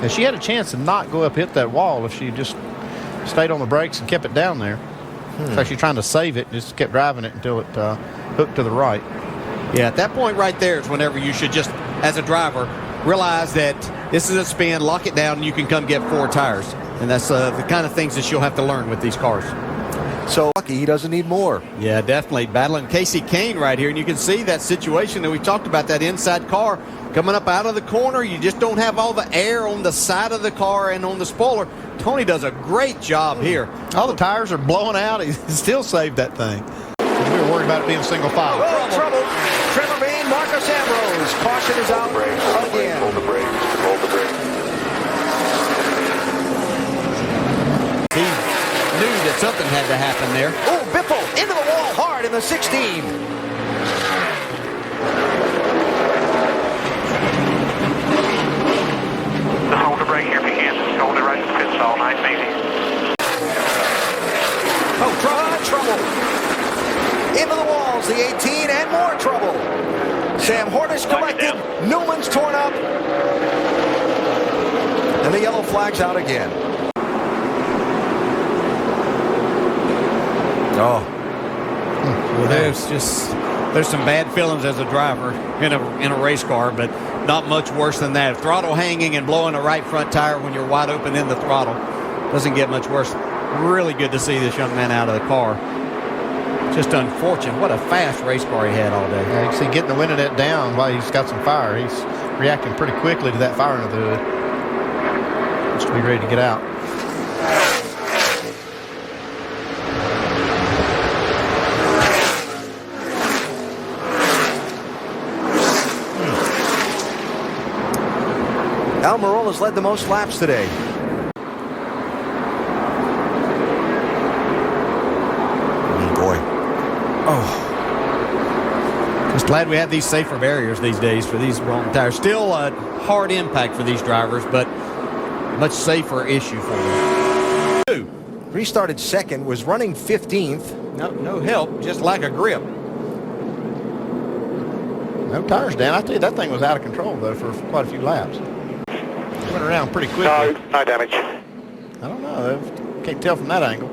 And she had a chance to not go up hit that wall if she just stayed on the brakes and kept it down there. It's like she's trying to save it, just kept driving it until it hooked to the right. Yeah, at that point right there is whenever you should just, as a driver, realize that this is a spin, lock it down, and you can come get 4 tires. And that's the kind of things that she'll have to learn with these cars. So lucky he doesn't need more. Yeah, definitely. Battling Casey Kane right here. And you can see that situation that we talked about, that inside car coming up out of the corner. You just don't have all the air on the side of the car and on the spoiler. Tony does a great job here. All the tires are blowing out. He still saved that thing. We were worried about it being single file. Oh, trouble. Trevor Bayne, Marcus Ambrose. Caution is out again. Hold the brakes. Hold the brakes. He knew that something had to happen there. Oh, Biffle into the wall hard in the 16. Just hold the brake here if you can. Just hold it right in the pit stall. Nice and easy. Oh, trouble. Into the walls, the 18, and more trouble. Sam Hornish collected. Newman's torn up. And the yellow flag's out again. Oh. Well, there's some bad feelings as a driver in a race car, but not much worse than that. Throttle hanging and blowing a right front tire when you're wide open in the throttle doesn't get much worse. Really good to see this young man out of the car. Just unfortunate. What a fast race car he had all day. Yeah, you can see getting the wind of that down while he's got some fire. He's reacting pretty quickly to that fire under the hood. Just to be ready to get out. Almirola's led the most laps today. Boy. Oh. Just glad we have these safer barriers these days for these wrong tires. Still a hard impact for these drivers, but much safer issue for them. Restarted second, was running 15th. No help, just lack of grip. No tires down. I tell you, that thing was out of control, though, for quite a few laps. Went around pretty quickly. No damage. I don't know. Can't tell from that angle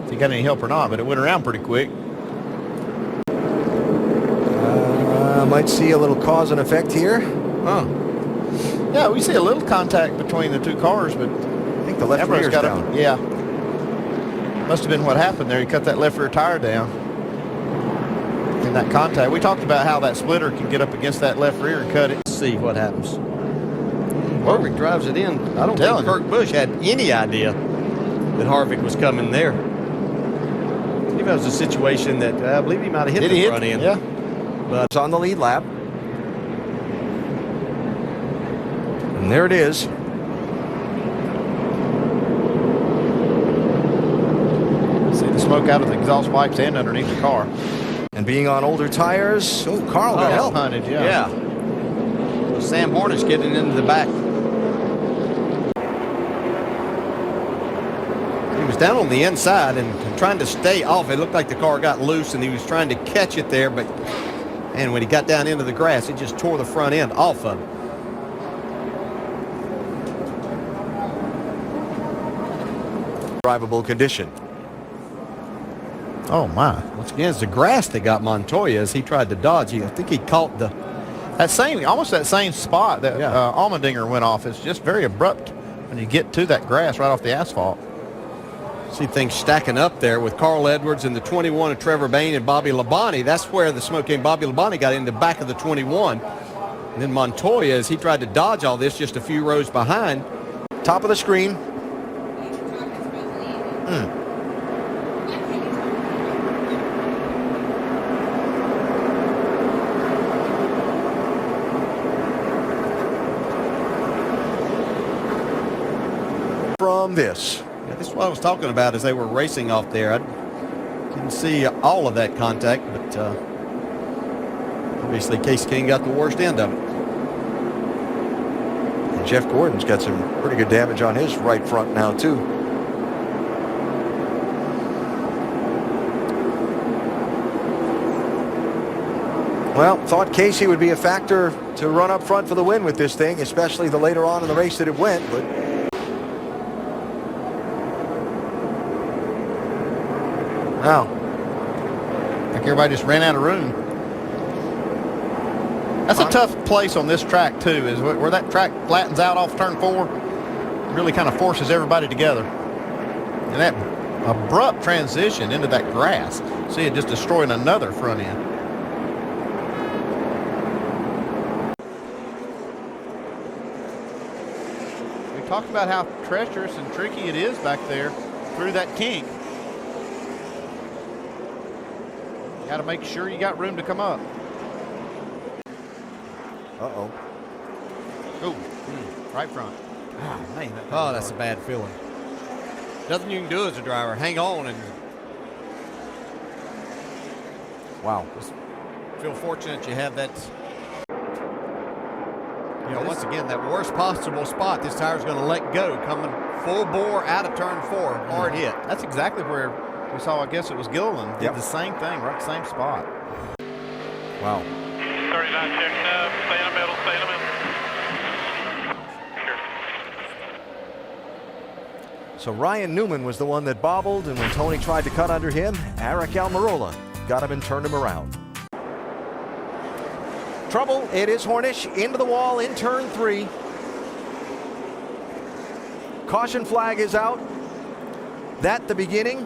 if he got any help or not, but it went around pretty quick. Might see a little cause and effect here. Huh. Yeah, we see a little contact between the two cars, but I think the left rear's got down. Yeah. Must have been what happened there. He cut that left rear tire down in that contact. We talked about how that splitter can get up against that left rear and cut it. Let's see what happens. Harvick drives it in. I don't think Kurt Busch had any idea that Harvick was coming there. I believe that was a situation that I believe he might have hit the front end. Yeah. But it's on the lead lap. And there it is. See the smoke out of the exhaust pipes and underneath the car. And being on older tires, Carl got help. Hunted, Yeah. So Sam Hornick's getting into the back. He was down on the inside and trying to stay off. It looked like the car got loose and he was trying to catch it there, and when he got down into the grass, it just tore the front end off of it. Drivable condition. Oh my! Once again, it's the grass that got Montoya as he tried to dodge. I think he caught almost that same spot that Allmendinger went off. It's just very abrupt when you get to that grass right off the asphalt. See things stacking up there with Carl Edwards and the 21 of Trevor Bayne and Bobby Labonte. That's where the smoke came. Bobby Labonte got in the back of the 21. And then Montoya, as he tried to dodge all this, just a few rows behind. Top of the screen. From this. Yeah, this is what I was talking about as they were racing off there. I didn't see all of that contact, but obviously Case King got the worst end of it. And Jeff Gordon's got some pretty good damage on his right front now, too. Well, thought Casey would be a factor to run up front for the win with this thing, especially the later on in the race that it went, but wow. Like everybody just ran out of room. That's a tough place on this track, too, is where that track flattens out off turn 4. It really kind of forces everybody together. And that abrupt transition into that grass. See it just destroying another front end. We talked about how treacherous and tricky it is back there through that kink. Got to make sure you got room to come up. Uh-oh. Oh, right front. Ah, man, that's a bad feeling. Nothing you can do as a driver. Hang on and wow. Just feel fortunate you have that. You know, once again, that worst possible spot. This tire's going to let go, coming full bore out of turn 4, hard hit. That's exactly where we saw. I guess it was Gilliland. Did the same thing, right? Same spot. Wow. 39 checked up. Stay in the middle. Stay in the middle. So Ryan Newman was the one that bobbled, and when Tony tried to cut under him, Eric Almirola got him and turned him around. Trouble, it is Hornish into the wall in turn 3. Caution flag is out. That the beginning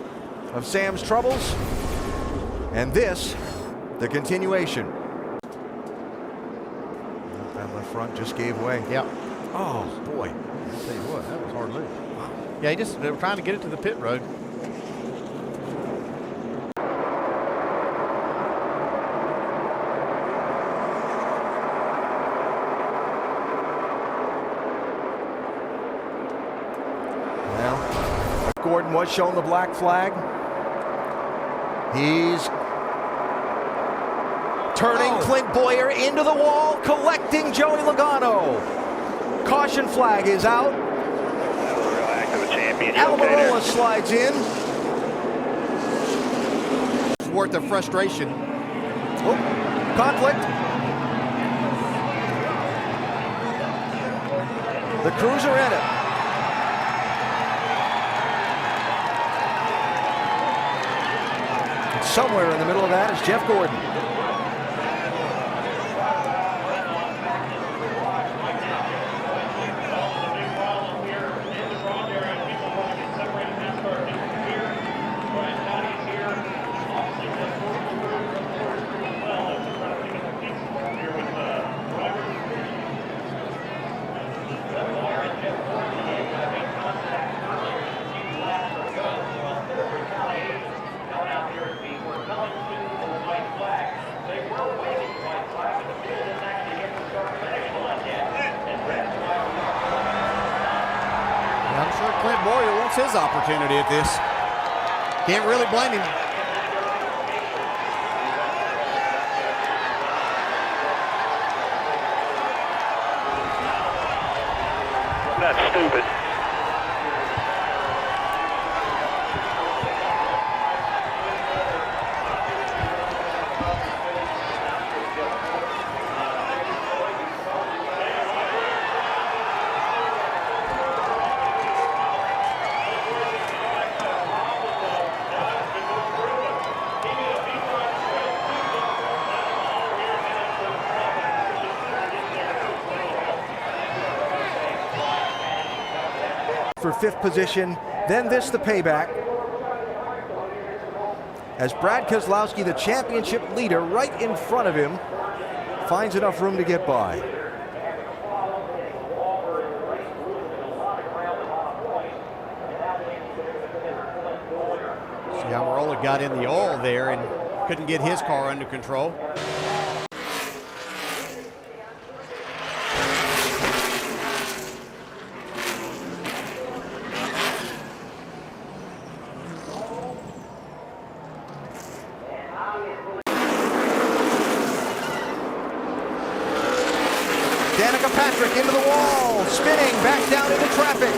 of Sam's troubles. And this, the continuation. That left front just gave way. Yep. Oh, boy. I'll tell you what, that was hard loose. Yeah, they were trying to get it to the pit road. Well, Gordon was shown the black flag. He's turning Clint Bowyer into the wall, collecting Joey Logano. Caution flag is out. Almirola slides in. It's worth of frustration. Oh, conflict. The crews are in it. And somewhere in the middle of that is Jeff Gordon. Clint Bowyer wants his opportunity at this. Can't really blame him. That's stupid. For 5th position, then this the payback. As Brad Keselowski, the championship leader, right in front of him, finds enough room to get by. See how Almirola got in the oil there and couldn't get his car under control. Danica Patrick into the wall, spinning back down into traffic.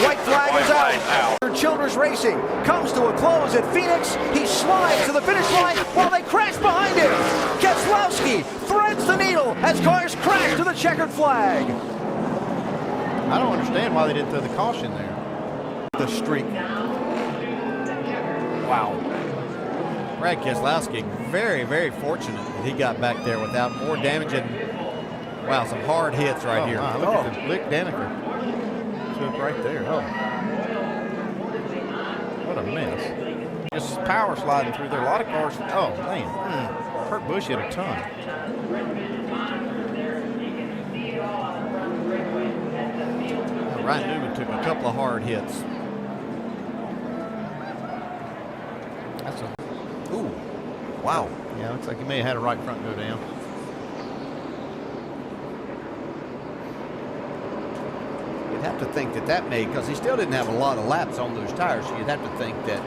White flag is out. Childers Racing comes to a close at Phoenix. He slides to the finish line while they crash behind him. Keselowski threads the needle as cars crash to the checkered flag. I don't understand why they didn't throw the caution there. The streak. Wow. Brad Keselowski, very, very fortunate that he got back there without more damage and, wow, some hard hits right here. Wow, look at the lick Danica. Took right there. Oh. What a mess. Just power sliding through there. A lot of cars. Oh, man. Kurt Busch hit a ton. Ryan Newman took a couple of hard hits. That's a... Ooh. Wow. Yeah, looks like he may have had a right front go down. You'd have to think that may, because he still didn't have a lot of laps on those tires, so you'd have to think that